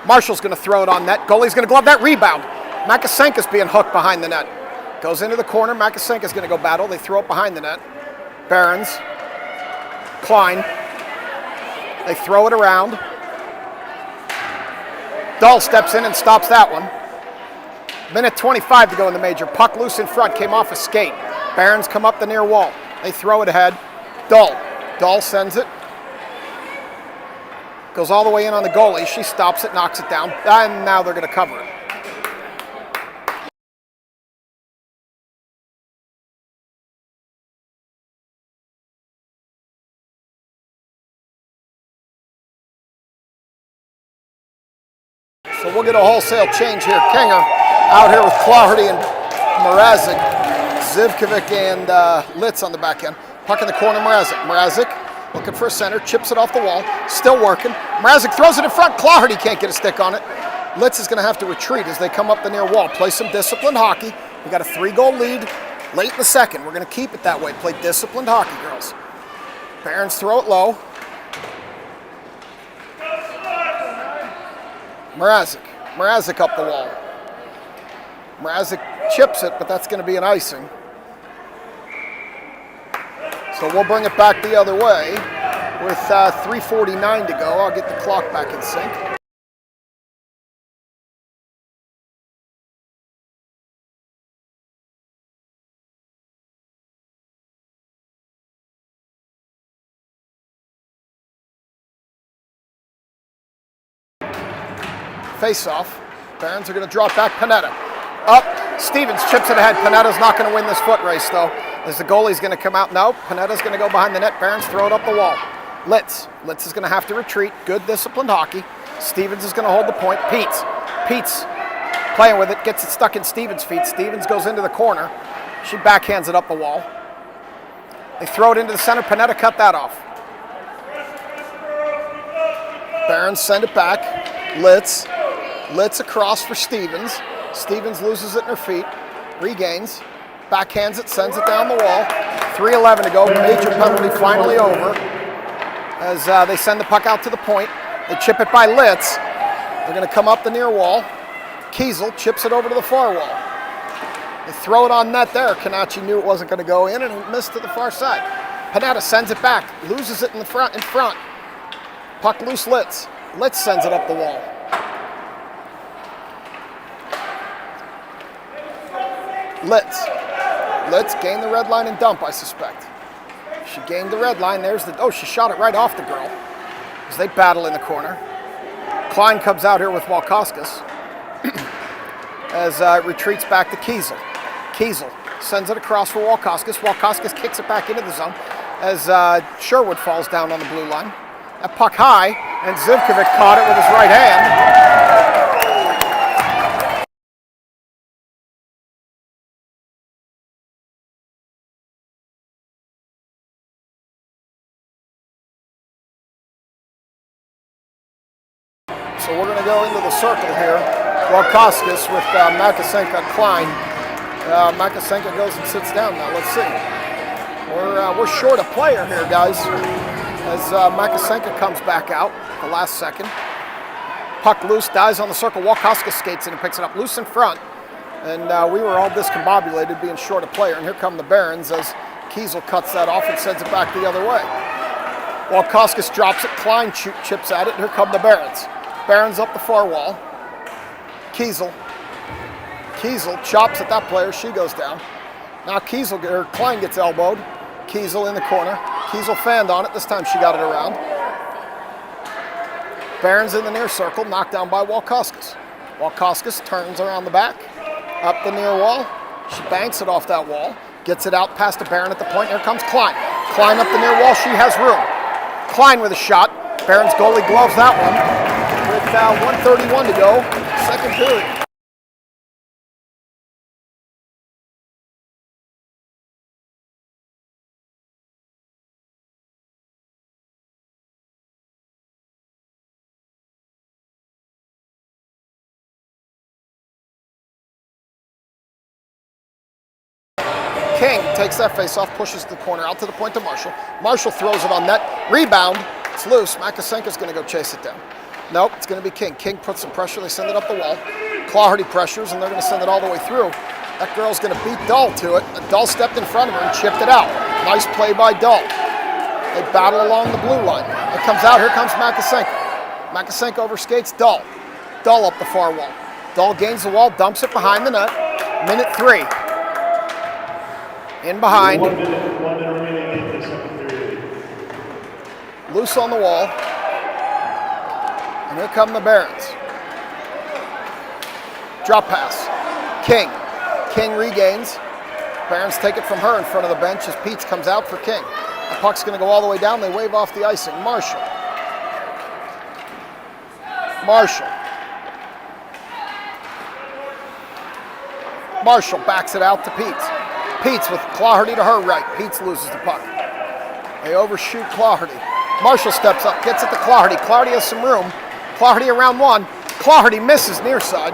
Marshall's going to throw it on net. Goalie's going to glove that rebound. Makasenka's being hooked behind the net. Goes into the corner. Makasenka's going to go battle. They throw it behind the net. Barons. Klein. They throw it around. Dahl steps in and stops that one. 1:25 to go in the major. Puck loose in front. Came off a skate. Barons come up the near wall. They throw it ahead. Dahl sends it. Goes all the way in on the goalie. She stops it, knocks it down. And now they're going to cover it. So we'll get a wholesale change here. Kinger out here with Clardy and Mrazek. Zivkovic and Litz on the back end. Puck in the corner, Mrazek. Mrazek looking for a center, chips it off the wall, still working. Mrazek throws it in front, Clardy can't get a stick on it. Litz is going to have to retreat as they come up the near wall. Play some disciplined hockey. We got a 3-goal lead late in the second. We're going to keep it that way. Play disciplined hockey, girls. Barons throw it low. Mrazek up the wall. Mrazek chips it, but that's going to be an icing. So we'll bring it back the other way with 3:49 to go. I'll get the clock back in sync. Face off. Barons are going to drop back. Panetta up. Stevens chips it ahead. Panetta's not going to win this foot race though. As the goalie's going to come out. No, Panetta's going to go behind the net. Barons throw it up the wall. Litz is going to have to retreat. Good disciplined hockey. Stevens is going to hold the point. Pete's playing with it. Gets it stuck in Stevens' feet. Stevens goes into the corner. She backhands it up the wall. They throw it into the center. Panetta cut that off. Barons send it back. Litz across for Stevens. Stevens loses it in her feet. Regains. Backhands it, sends it down the wall. 3:11 to go. Major penalty finally over. As they send the puck out to the point. They chip it by Litz. They're going to come up the near wall. Kiesel chips it over to the far wall. They throw it on net there. Kanachi knew it wasn't going to go in and it missed to the far side. Panetta sends it back. Loses it in front. Puck loose Litz. Litz sends it up the wall. Litz gained the red line and dump, I suspect. She gained the red line. She shot it right off the girl as they battle in the corner. Klein comes out here with Walkoskis as it retreats back to Kiesel. Kiesel sends it across for Walkoskis. Walkoskis kicks it back into the zone as Sherwood falls down on the blue line. That puck high, and Zivkovic caught it with his right hand. So we're going to go into the circle here. Walkoskis with Makasenka and Klein. Makasenka goes and sits down now. Let's see. We're short a player here, guys. As Makasenka comes back out the last second. Puck loose, dies on the circle. Walkoskis skates in and picks it up loose in front. And we were all discombobulated being short a player. And here come the Barons as Kiesel cuts that off and sends it back the other way. Walkoskis drops it. Klein chips at it. And here come the Barons. Barons up the far wall. Kiesel chops at that player. She goes down. Now Klein gets elbowed. Kiesel in the corner. Kiesel fanned on it. This time she got it around. Barons in the near circle, knocked down by Walkoskis. Walkoskis turns around the back, up the near wall. She banks it off that wall, gets it out past the Baron at the point. Here comes Klein. Klein up the near wall. She has room. Klein with a shot. Barons goalie gloves that one. With 1:31 to go, second period. King takes that face off, pushes the corner out to the point to Marshall. Marshall throws it on net. Rebound. It's loose. Makasenka's going to go chase it down. Nope, it's going to be King. King puts some pressure. They send it up the wall. Clardy pressures, and they're going to send it all the way through. That girl's going to beat Dahl to it. Dahl stepped in front of her and chipped it out. Nice play by Dahl. They battle along the blue line. It comes out. Here comes Makasenka. Makasenka overskates Dahl. Dahl up the far wall. Dahl gains the wall, dumps it behind the net. Minute 3. In behind. 1 minute remaining in the second period. Loose on the wall. And here come the Barons. Drop pass. King. King regains. Barons take it from her in front of the bench as Peets comes out for King. The puck's going to go all the way down. They wave off the icing. Marshall. Marshall backs it out to Peets. Peets with Claherty to her right. Peets loses the puck. They overshoot Claherty. Marshall steps up, gets it to Claherty. Claherty has some room. Claherty around one. Claherty misses near side.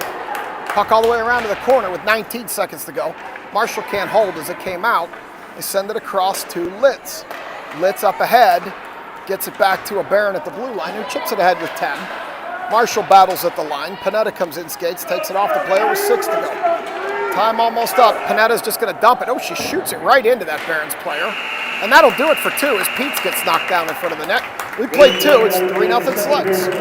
Puck all the way around to the corner with 19 seconds to go. Marshall can't hold as it came out. They send it across to Litz. Litz up ahead, gets it back to a Barron at the blue line, who chips it ahead with 10. Marshall battles at the line. Panetta comes in, skates, takes it off the player with 6 to go. Time almost up. Panetta's just going to dump it. Oh, she shoots it right into that Barron's player. And that'll do it for 2 as Peets gets knocked down in front of the net. We played 2. It's 3-0 Slugs.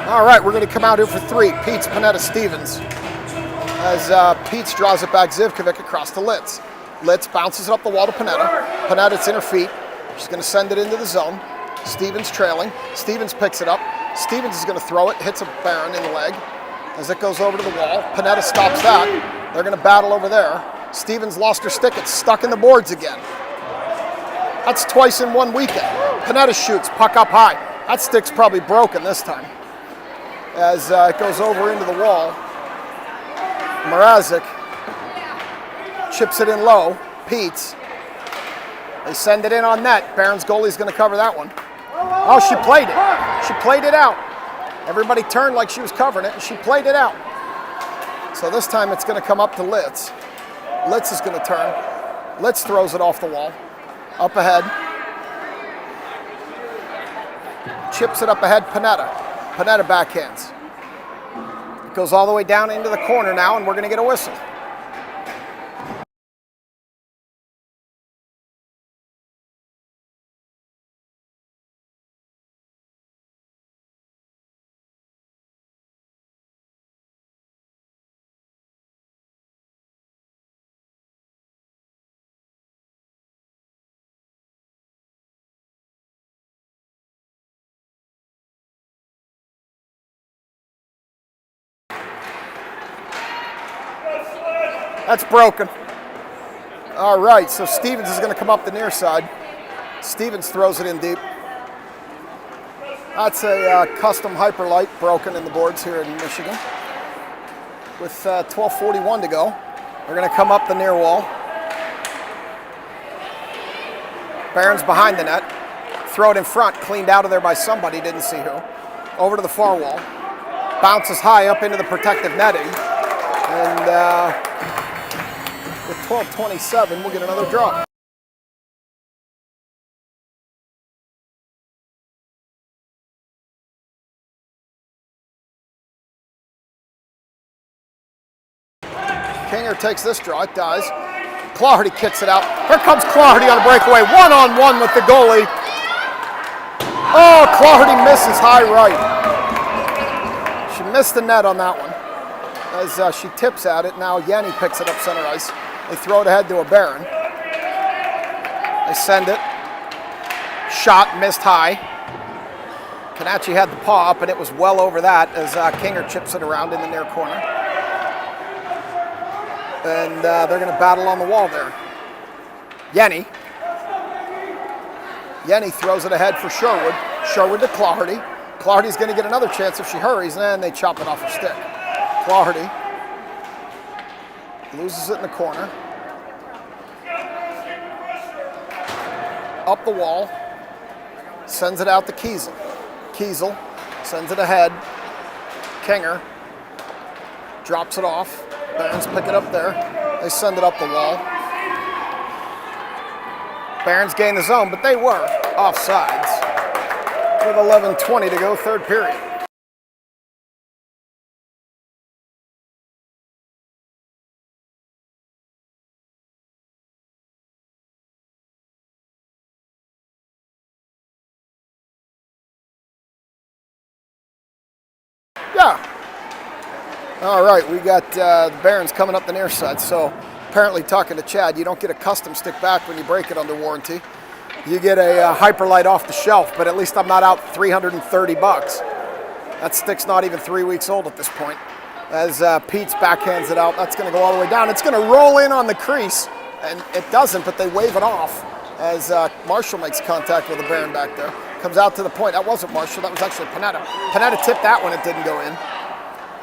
All right, we're going to come out here for 3. Peets, Panetta, Stevens. As Peets draws it back, Zivkovic across to Litz. Litz bounces it up the wall to Panetta. Panetta's in her feet. She's going to send it into the zone. Stevens trailing. Stevens picks it up. Stevens is going to throw it, hits a Barron in the leg. As it goes over to the wall, Panetta stops that. They're going to battle over there. Stevens lost her stick. It's stuck in the boards again. That's twice in one weekend. Panetta shoots, puck up high. That stick's probably broken this time. As it goes over into the wall, Mrazek chips it in low. Peets. They send it in on net. Barron's goalie's going to cover that one. Oh, she played it. She played it out. Everybody turned like she was covering it, and she played it out. So this time it's going to come up to Litz. Litz is going to turn. Litz throws it off the wall. Up ahead. Chips it up ahead, Panetta. Panetta backhands. It goes all the way down into the corner now, and we're going to get a whistle. That's broken. All right, so Stevens is going to come up the near side. Stevens throws it in deep. That's a custom Hyperlight broken in the boards here in Michigan. With 12:41 to go, we're going to come up the near wall. Barron's behind the net. Throw it in front, cleaned out of there by somebody, didn't see who. Over to the far wall. Bounces high up into the protective netting. And with 12:27, we'll get another draw. Kinger takes this draw, it dies. Claherty kicks it out. Here comes Claherty on a breakaway, one-on-one with the goalie. Oh, Claherty misses high right. missed the net on that one. As she tips at it, now Yanni picks it up center ice. They throw it ahead to a Barron. They send it. Shot missed high. Canacci had the paw up, and it was well over that as Kinger chips it around in the near corner. And they're going to battle on the wall there. Yanni throws it ahead for Sherwood. Sherwood to Claherty. Claherty's going to get another chance if she hurries, and then they chop it off her stick. Claherty loses it in the corner. Up the wall. Sends it out to Kiesel. Kiesel sends it ahead. Kinger drops it off. Barons pick it up there. They send it up the wall. Barons gain the zone, but they were offsides with 11:20 to go, third period. Yeah. All right, we got the Barons coming up the near side. So apparently, talking to Chad, you don't get a custom stick back when you break it under warranty. You get a Hyperlite off the shelf, but at least I'm not out $330. That stick's not even 3 weeks old at this point. As Pete's backhands it out, that's going to go all the way down. It's going to roll in on the crease, and it doesn't, but they wave it off as Marshall makes contact with the Baron back there. Comes out to the point. That wasn't Marshall, that was actually Panetta. Panetta tipped that one, it didn't go in.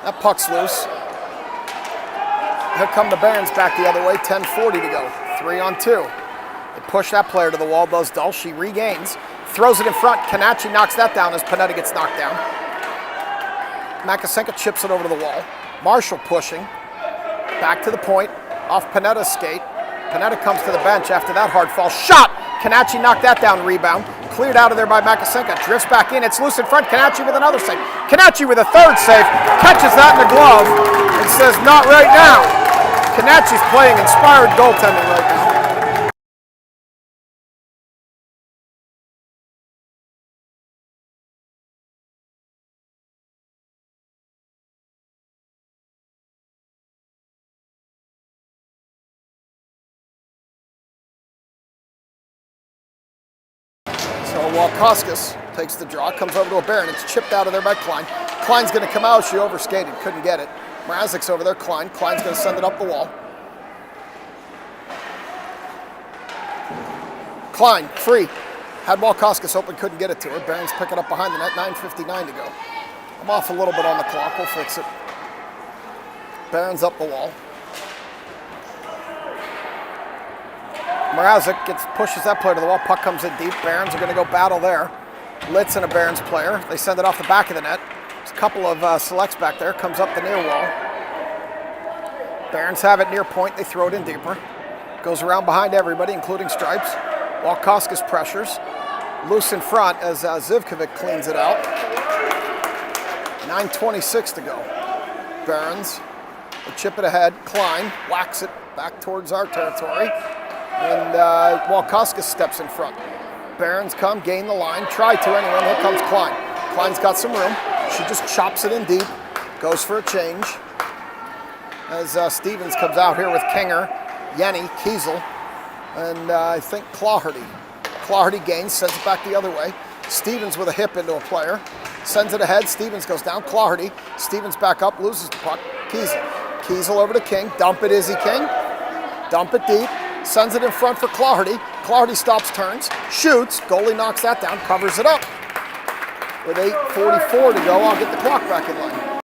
That puck's loose. Here come the Barons back the other way, 10:40 to go. 3-on-2. They push that player to the wall, does Dull. She regains, throws it in front. Canacci knocks that down as Panetta gets knocked down. Makasenka chips it over to the wall. Marshall pushing. Back to the point, off Panetta's skate. Panetta comes to the bench after that hard fall. Shot! Canacci knocked that down, rebound. Cleared out of there by Makasenka. Drifts back in, it's loose in front. Canacci with another save. Canacci with a third save. Catches that in the glove and says, not right now. Canacci's playing inspired goaltending right now. So Walkoskis takes the draw, comes over to a Baron. It's chipped out of there by Klein. Klein's going to come out. She overskated, couldn't get it. Mrazek's over there. Klein's going to send it up the wall. Klein, free. Had Walkoskis open, couldn't get it to her. Barons pick it up behind the net, 9:59 to go. I'm off a little bit on the clock. We'll fix it. Barons up the wall. Mrazek pushes that player to the wall. Puck comes in deep. Barons are going to go battle there. Litz and a Barons player. They send it off the back of the net. There's a couple of selects back there. Comes up the near wall. Barons have it near point. They throw it in deeper. Goes around behind everybody, including Stripes. Walkoskis pressures. Loose in front as Zivkovic cleans it out. 9:26 to go. Barons. They chip it ahead. Klein whacks it back towards our territory. And Walkoskis steps in front. Barons come, gain the line, try to anyway. Here comes Klein. Klein's got some room. She just chops it in deep, goes for a change. As Stevens comes out here with Kinger, Yanni, Kiesel, and I think Claherty. Claherty gains, sends it back the other way. Stevens with a hip into a player. Sends it ahead, Stevens goes down. Claherty, Stevens back up, loses the puck. Kiesel. Kiesel over to King. Dump it, Izzy King. Dump it deep. Sends it in front for Claherty. Claherty stops, turns, shoots. Goalie knocks that down, covers it up. With 8:44 to go, I'll get the clock back in line.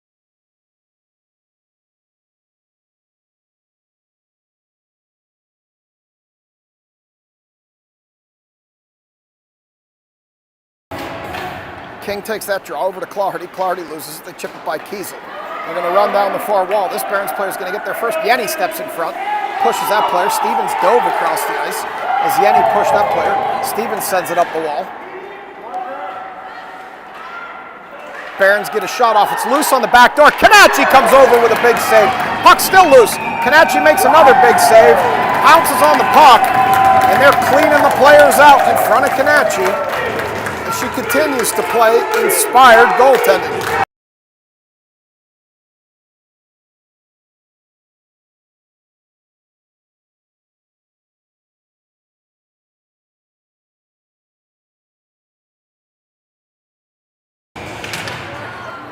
King takes that draw over to Claherty. Claherty loses it. They chip it by Kiesel. They're going to run down the far wall. This Barons player is going to get there first. Yanni steps in front. Pushes that player. Stevens dove across the ice as Yanni pushed that player. Stevens sends it up the wall. Barons get a shot off. It's loose on the back door. Canacci comes over with a big save. Puck's still loose. Canacci makes another big save. Pounces on the puck. And they're cleaning the players out in front of Canacci. And she continues to play inspired goaltending.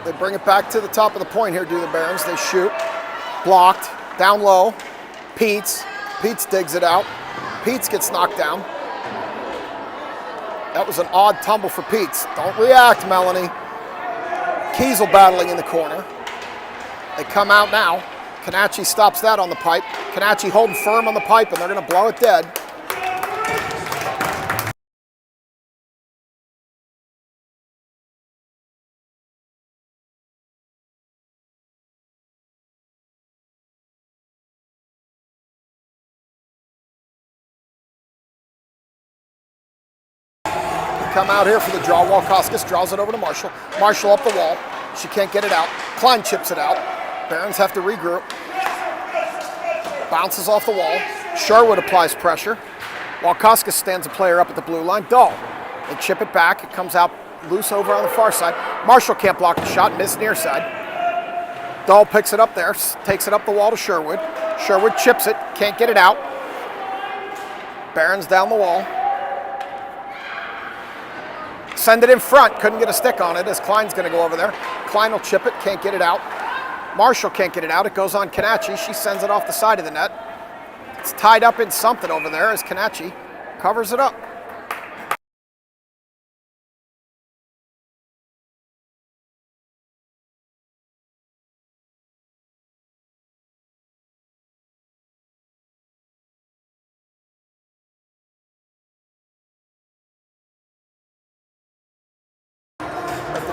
They bring it back to the top of the point here, do the Barons. They shoot. Blocked. Down low. Peets digs it out. Peets gets knocked down. That was an odd tumble for Peets. Don't react, Melanie. Kiesel battling in the corner. They come out now. Canacci stops that on the pipe. Canacci holding firm on the pipe, and they're going to blow it dead. Come out here for the draw. Walkoskis draws it over to Marshall. Marshall up the wall. She can't get it out. Klein chips it out. Barons have to regroup. Bounces off the wall. Sherwood applies pressure. Walkoskis stands a player up at the blue line. Dahl. They chip it back. It comes out loose over on the far side. Marshall can't block the shot. Miss near side. Dahl picks it up there. Takes it up the wall to Sherwood. Sherwood chips it. Can't get it out. Barons down the wall. Send it in front. Couldn't get a stick on it as Klein's going to go over there. Klein will chip it. Can't get it out. Marshall can't get it out. It goes on Canacci. She sends it off the side of the net. It's tied up in something over there as Canacci covers it up.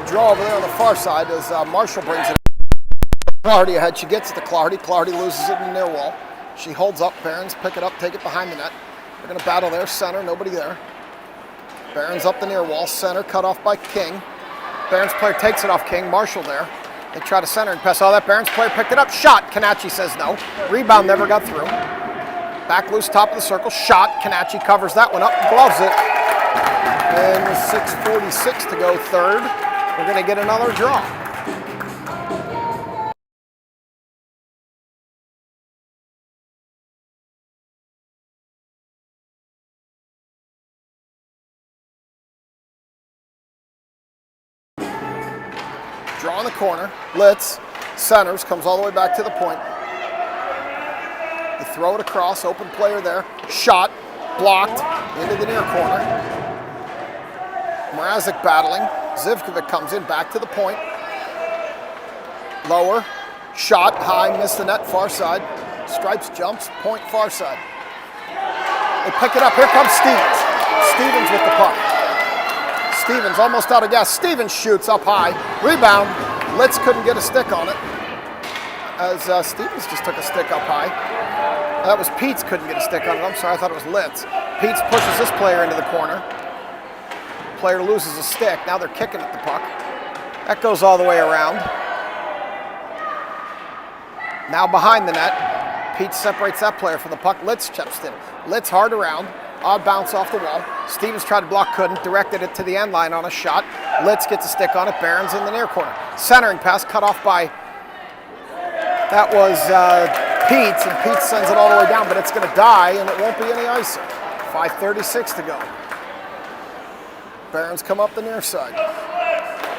Draw over there on the far side as Marshall brings it. Clardy ahead. She gets it to Clardy. Clardy loses it in the near wall. She holds up. Barons pick it up, take it behind the net. They're going to battle there. Center, nobody there. Barons up the near wall. Center cut off by King. Barons player takes it off King. Marshall there. They try to center and pass all that. Barons player picked it up. Shot. Canacci says no. Rebound never got through. Back loose, top of the circle. Shot. Canacci covers that one up. Gloves it. And with 6:46 to go third. We're going to get another draw. Draw in the corner. Litz centers, comes all the way back to the point. They throw it across, open player there. Shot, blocked, into the near corner. Mrazek battling. Zivkovic comes in, back to the point. Lower, shot, high, missed the net, far side. Stripes jumps, point, far side. They pick it up, here comes Stevens. Stevens with the puck. Stevens almost out of gas. Stevens shoots up high, rebound. Litz couldn't get a stick on it. As Stevens just took a stick up high. That was Peets couldn't get a stick on it, I'm sorry, I thought it was Litz. Peets pushes this player into the corner. Player loses a stick. Now they're kicking at the puck. That goes all the way around. Now behind the net. Pete separates that player from the puck. Litz chips in. Litz hard around. Odd bounce off the wall. Stevens tried to block, couldn't. Directed it to the end line on a shot. Litz gets a stick on it. Barons in the near corner. Centering pass cut off by, that was Pete, and Pete sends it all the way down, but it's going to die, and it won't be any icing. 5:36 to go. Barons come up the near side.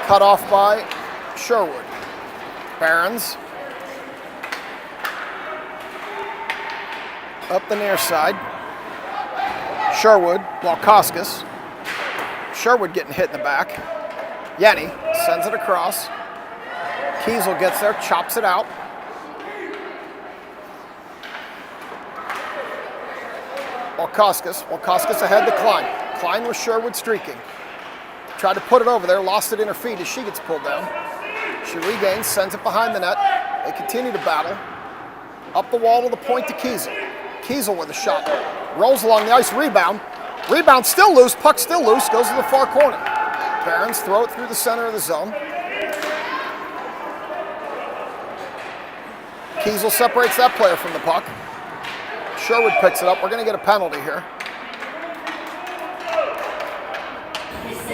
Cut off by Sherwood. Barons up the near side. Sherwood, Walkoskis. Sherwood getting hit in the back. Yenny sends it across. Kiesel gets there, chops it out. Walkoskis ahead to Klein. Klein with Sherwood streaking. Tried to put it over there, lost it in her feet as she gets pulled down. She regains, sends it behind the net. They continue to battle. Up the wall to the point to Kiesel. Kiesel with a shot. Rolls along the ice, rebound. Rebound still loose, puck still loose, goes to the far corner. Barons throw it through the center of the zone. Kiesel separates that player from the puck. Sherwood picks it up. We're going to get a penalty here.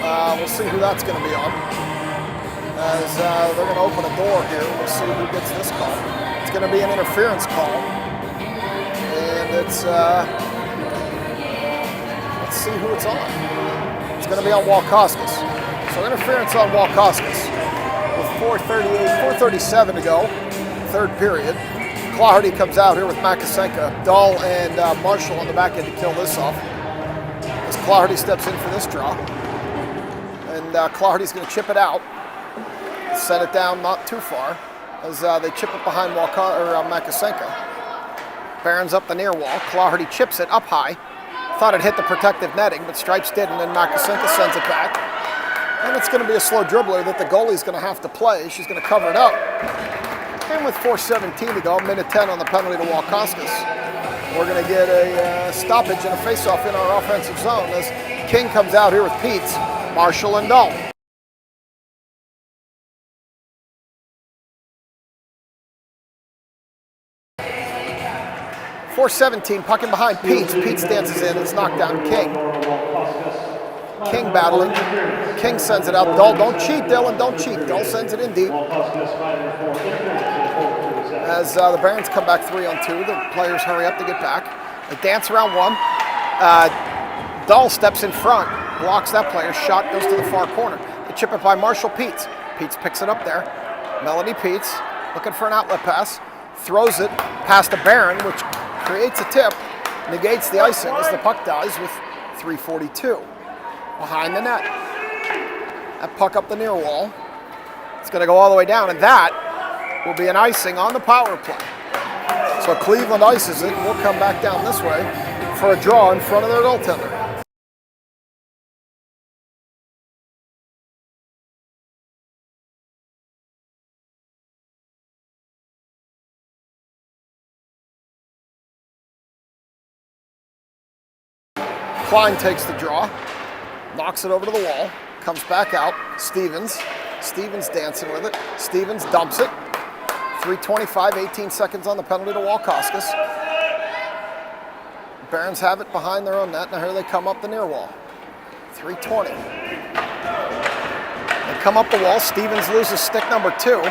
We'll see who that's going to be on. As they're going to open a door here. We'll see who gets this call. It's going to be an interference call. And it's, let's see who it's on. It's going to be on Walkoskis. So interference on Walkoskis. With 4:37 to go, third period. Claherty comes out here with Makasenka. Dahl and Marshall on the back end to kill this off. As Claherty steps in for this draw. And Claherty's going to chip it out. Set it down not too far as they chip it behind Makasenka. Barron's up the near wall. Claherty chips it up high. Thought it hit the protective netting, but Stripes didn't, and Makasenka sends it back. And it's going to be a slow dribbler that the goalie's going to have to play. She's going to cover it up. And with 4:17 to go, minute 10 on the penalty to Walkoskis, we're going to get a stoppage and a face-off in our offensive zone as King comes out here with Peets, Marshall, and Dahl. .417, puck in behind Peets. Peets dances in, it's knocked down King. King battling. King sends it out. Dahl, don't cheat, Dylan, don't cheat. Dahl sends it in deep. As the Barons come back 3-on-2, the players hurry up to get back. They dance around one. Dahl steps in front, blocks that player. Shot goes to the far corner. They chip it by Marshall Peets. Peets picks it up there. Melody Peets looking for an outlet pass. Throws it past the Baron, which creates a tip. Negates the icing as the puck dies with 3:42. Behind the net. That puck up the near wall. It's going to go all the way down, and that will be an icing on the power play. So Cleveland ices it, and we'll come back down this way for a draw in front of their goaltender. Klein takes the draw, knocks it over to the wall, comes back out. Stevens dancing with it. Stevens dumps it. 3:25, 18 seconds on the penalty to Walkoskis. Barons have it behind their own net. Now here they come up the near wall. 3:20. They come up the wall. Stevens loses stick number 2.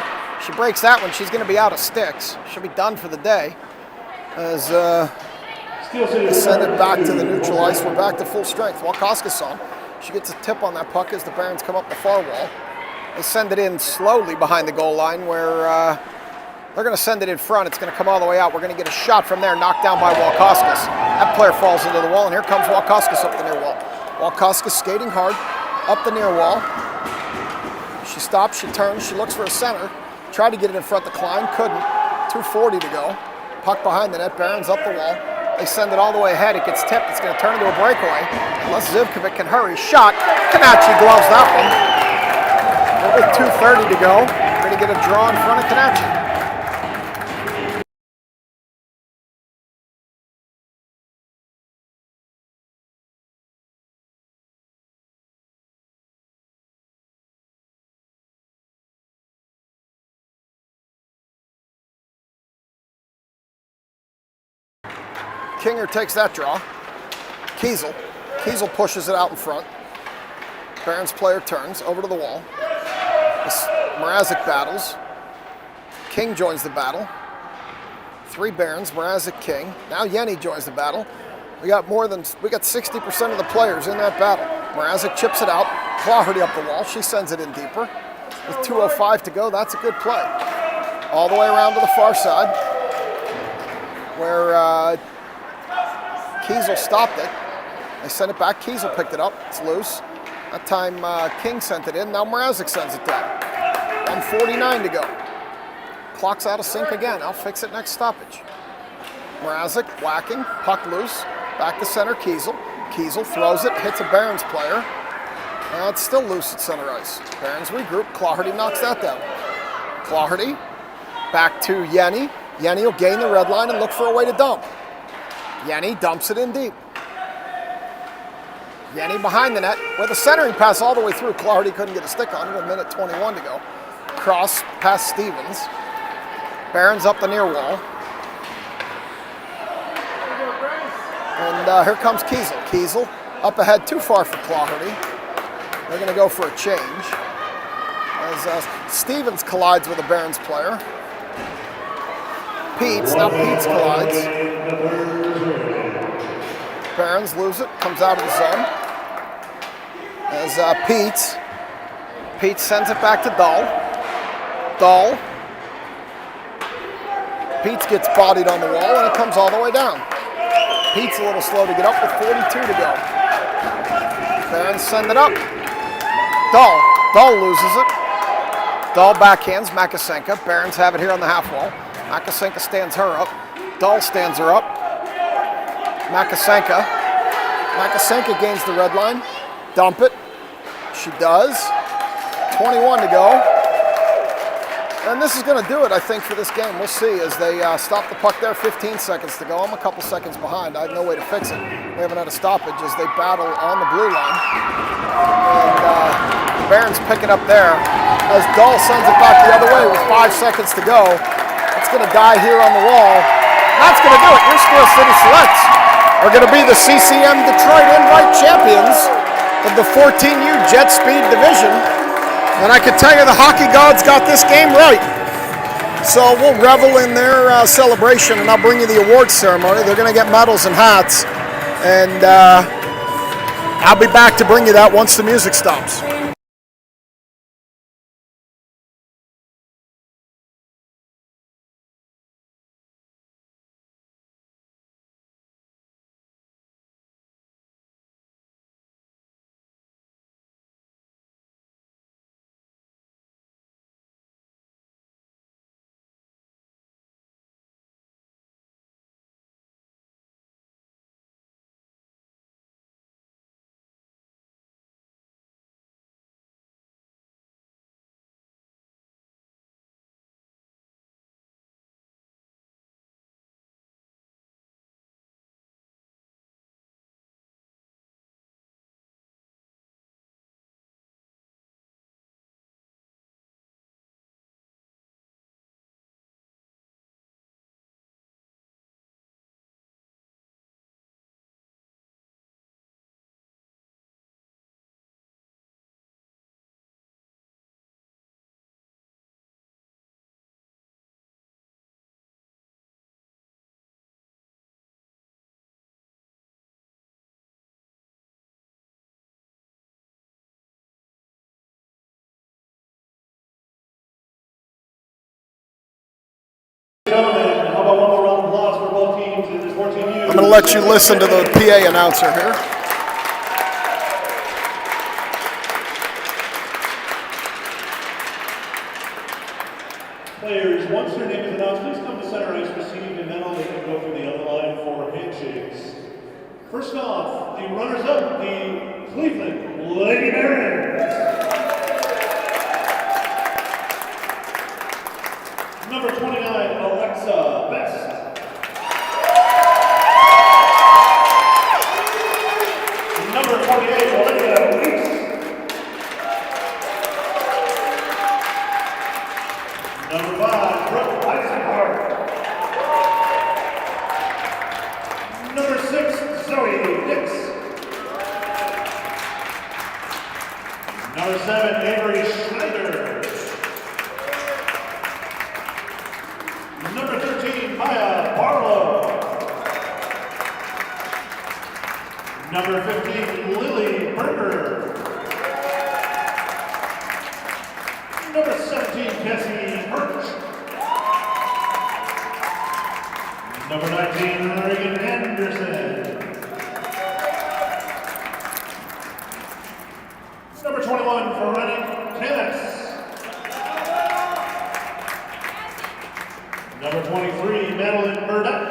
She breaks that one. She's going to be out of sticks. She'll be done for the day. As they send it back to the neutral ice. We're back to full strength. Walkoskis on. She gets a tip on that puck as the Barons come up the far wall. They send it in slowly behind the goal line where they're going to send it in front. It's going to come all the way out. We're going to get a shot from there, knocked down by Walkoskis. That player falls into the wall, and here comes Walkoskis up the near wall. Walkoskis skating hard up the near wall. She stops, she turns, she looks for a center. Tried to get it in front of Klein, couldn't. 2:40 to go. Puck behind the net, Barons up the wall. They send it all the way ahead. It gets tipped. It's going to turn into a breakaway. Unless Zivkovic can hurry. Shot. Kanachi gloves that one. With 2:30 to go, we're going to get a draw in front of Kanachi. Kinger takes that draw. Kiesel pushes it out in front. Barons player turns over to the wall. Mrazek battles. King joins the battle. 3 Barons, Mrazek, King. Now Yenny joins the battle. We got 60% of the players in that battle. Mrazek chips it out. Claherty up the wall. She sends it in deeper. With 2:05 to go, that's a good play. All the way around to the far side, where Kiesel stopped it. They sent it back. Kiesel picked it up. It's loose. That time King sent it in. Now Mrazek sends it down. 1:49 to go. Clock's out of sync again. I'll fix it next stoppage. Mrazek whacking. Puck loose. Back to center. Kiesel. Kiesel throws it. Hits a Barons player. It's still loose at center ice. Barons regroup. Claherty knocks that down. Claherty back to Yenny. Yenny will gain the red line and look for a way to dump. Yenny dumps it in deep. Yenny behind the net with a centering pass all the way through. Claherty couldn't get a stick on it. 1:21 to go. Cross past Stevens. Barons up the near wall. And here comes Kiesel. Kiesel up ahead, too far for Claherty. They're going to go for a change. As Stevens collides with a Barons player. Now Peets collides. Barons lose it, comes out of the zone. As Peets sends it back to Dahl. Dahl. Peets gets bodied on the wall, and it comes all the way down. Peets a little slow to get up with 42 to go. Barons send it up. Dahl loses it. Dahl backhands Makasenka. Barons have it here on the half wall. Makasenka stands her up. Dahl stands her up. Makasenka gains the red line. Dump it. She does. 21 to go. And this is going to do it, I think, for this game. We'll see as they stop the puck there. 15 seconds to go. I'm a couple seconds behind. I have no way to fix it. We haven't had a stoppage as they battle on the blue line. And Barons pick it up there as Dahl sends it back the other way with 5 seconds to go. It's going to die here on the wall. That's going to do it. Your Steel City Selects are going to be the CCM Detroit Invite champions of the 14U Jet Speed Division. And I can tell you the hockey gods got this game right. So we'll revel in their celebration, and I'll bring you the awards ceremony. They're going to get medals and hats. And I'll be back to bring you that once the music stops. I'm going to let you listen to the PA announcer here. Players, once their name is announced, please come to center ice, receive a medal, they can go through the other line for handshakes. First off, the runners-up, the Cleveland Lady Barons. Number 29, Alexa Best. Number 28, Olivia Weeks. Number 5, Brooke Eisenhart. Number 6, Zoe Dix. Number 7, Avery Schneider. Number 13, Maya Barlow. Number 15, Lily Berger. Number 17, Cassie Hirsch. Number 19, Reagan Anderson. Number 21, Veronica Canis. Number 23, Madeline Burdett.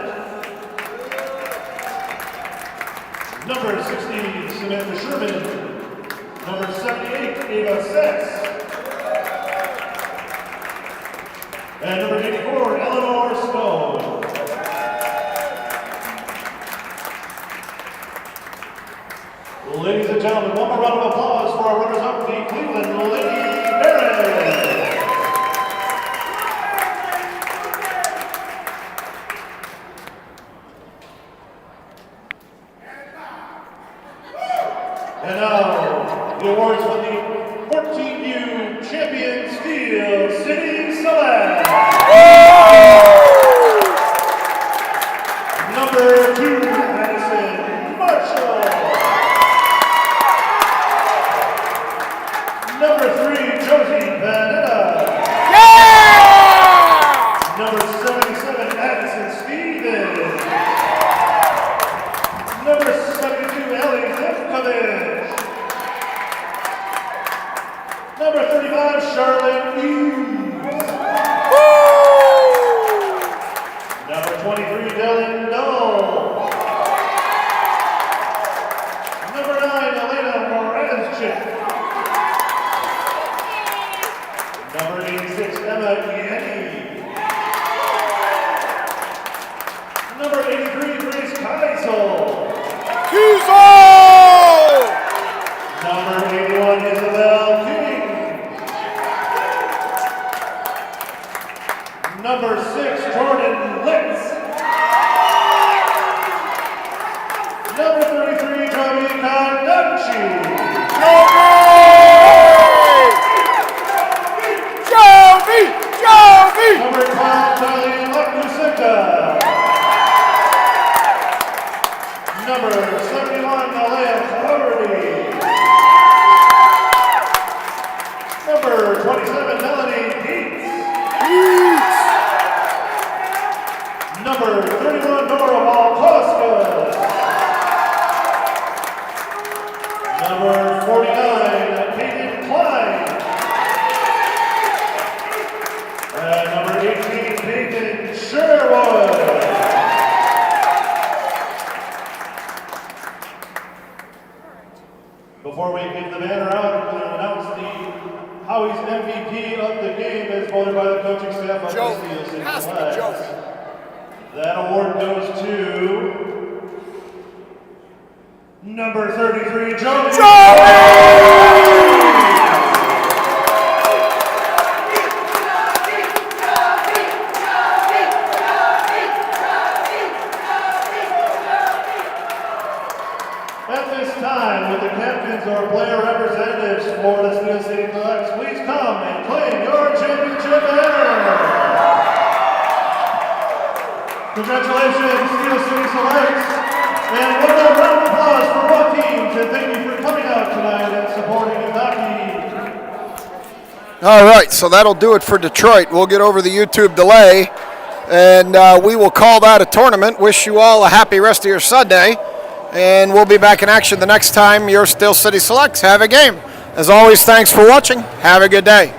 Number 60, Samantha Sherman. Number 78, Ava Sess. And number 84, Eleanor Stone. Ladies and gentlemen, one more round of applause for our runners-up, the Cleveland Lady Barons. And now, the awards for the 14U Champion Steel City Select. Number 2, Madison Marshall. Number 3, Josie Vanetta. 23, Dylan Knoll. Number 9, Elena Moranchik. Number 86, Emma Yanni. Number 83, Grace Keisel. Number 81, Isabel King. Number 6, Jordan Litz. Number 33, Joey Carducci. Jovi! Number 12, Charlie Lakusika. Number 71, Alea Cloverty. Number 27, Melanie Dietz. Number 31, Nora Malkoska. Number 49, Peyton Klein. And number 18, Peyton Sherwood. Before we give the banner out, we're going to announce the Howie's MVP of the game as voted by the coaching staff of SCS. That award goes to number 33, Joey. At this time, with the captains or player representatives for the Steel City Selects, please come and claim your championship banner. Congratulations, Steel City Selects, and one more round of applause for both teams, and thank you for coming out tonight and supporting Kentucky. All right, so that'll do it for Detroit. We'll get over the YouTube delay, and we will call that a tournament. Wish you all a happy rest of your Sunday. And we'll be back in action the next time your Steel City Selects have a game. As always, thanks for watching. Have a good day.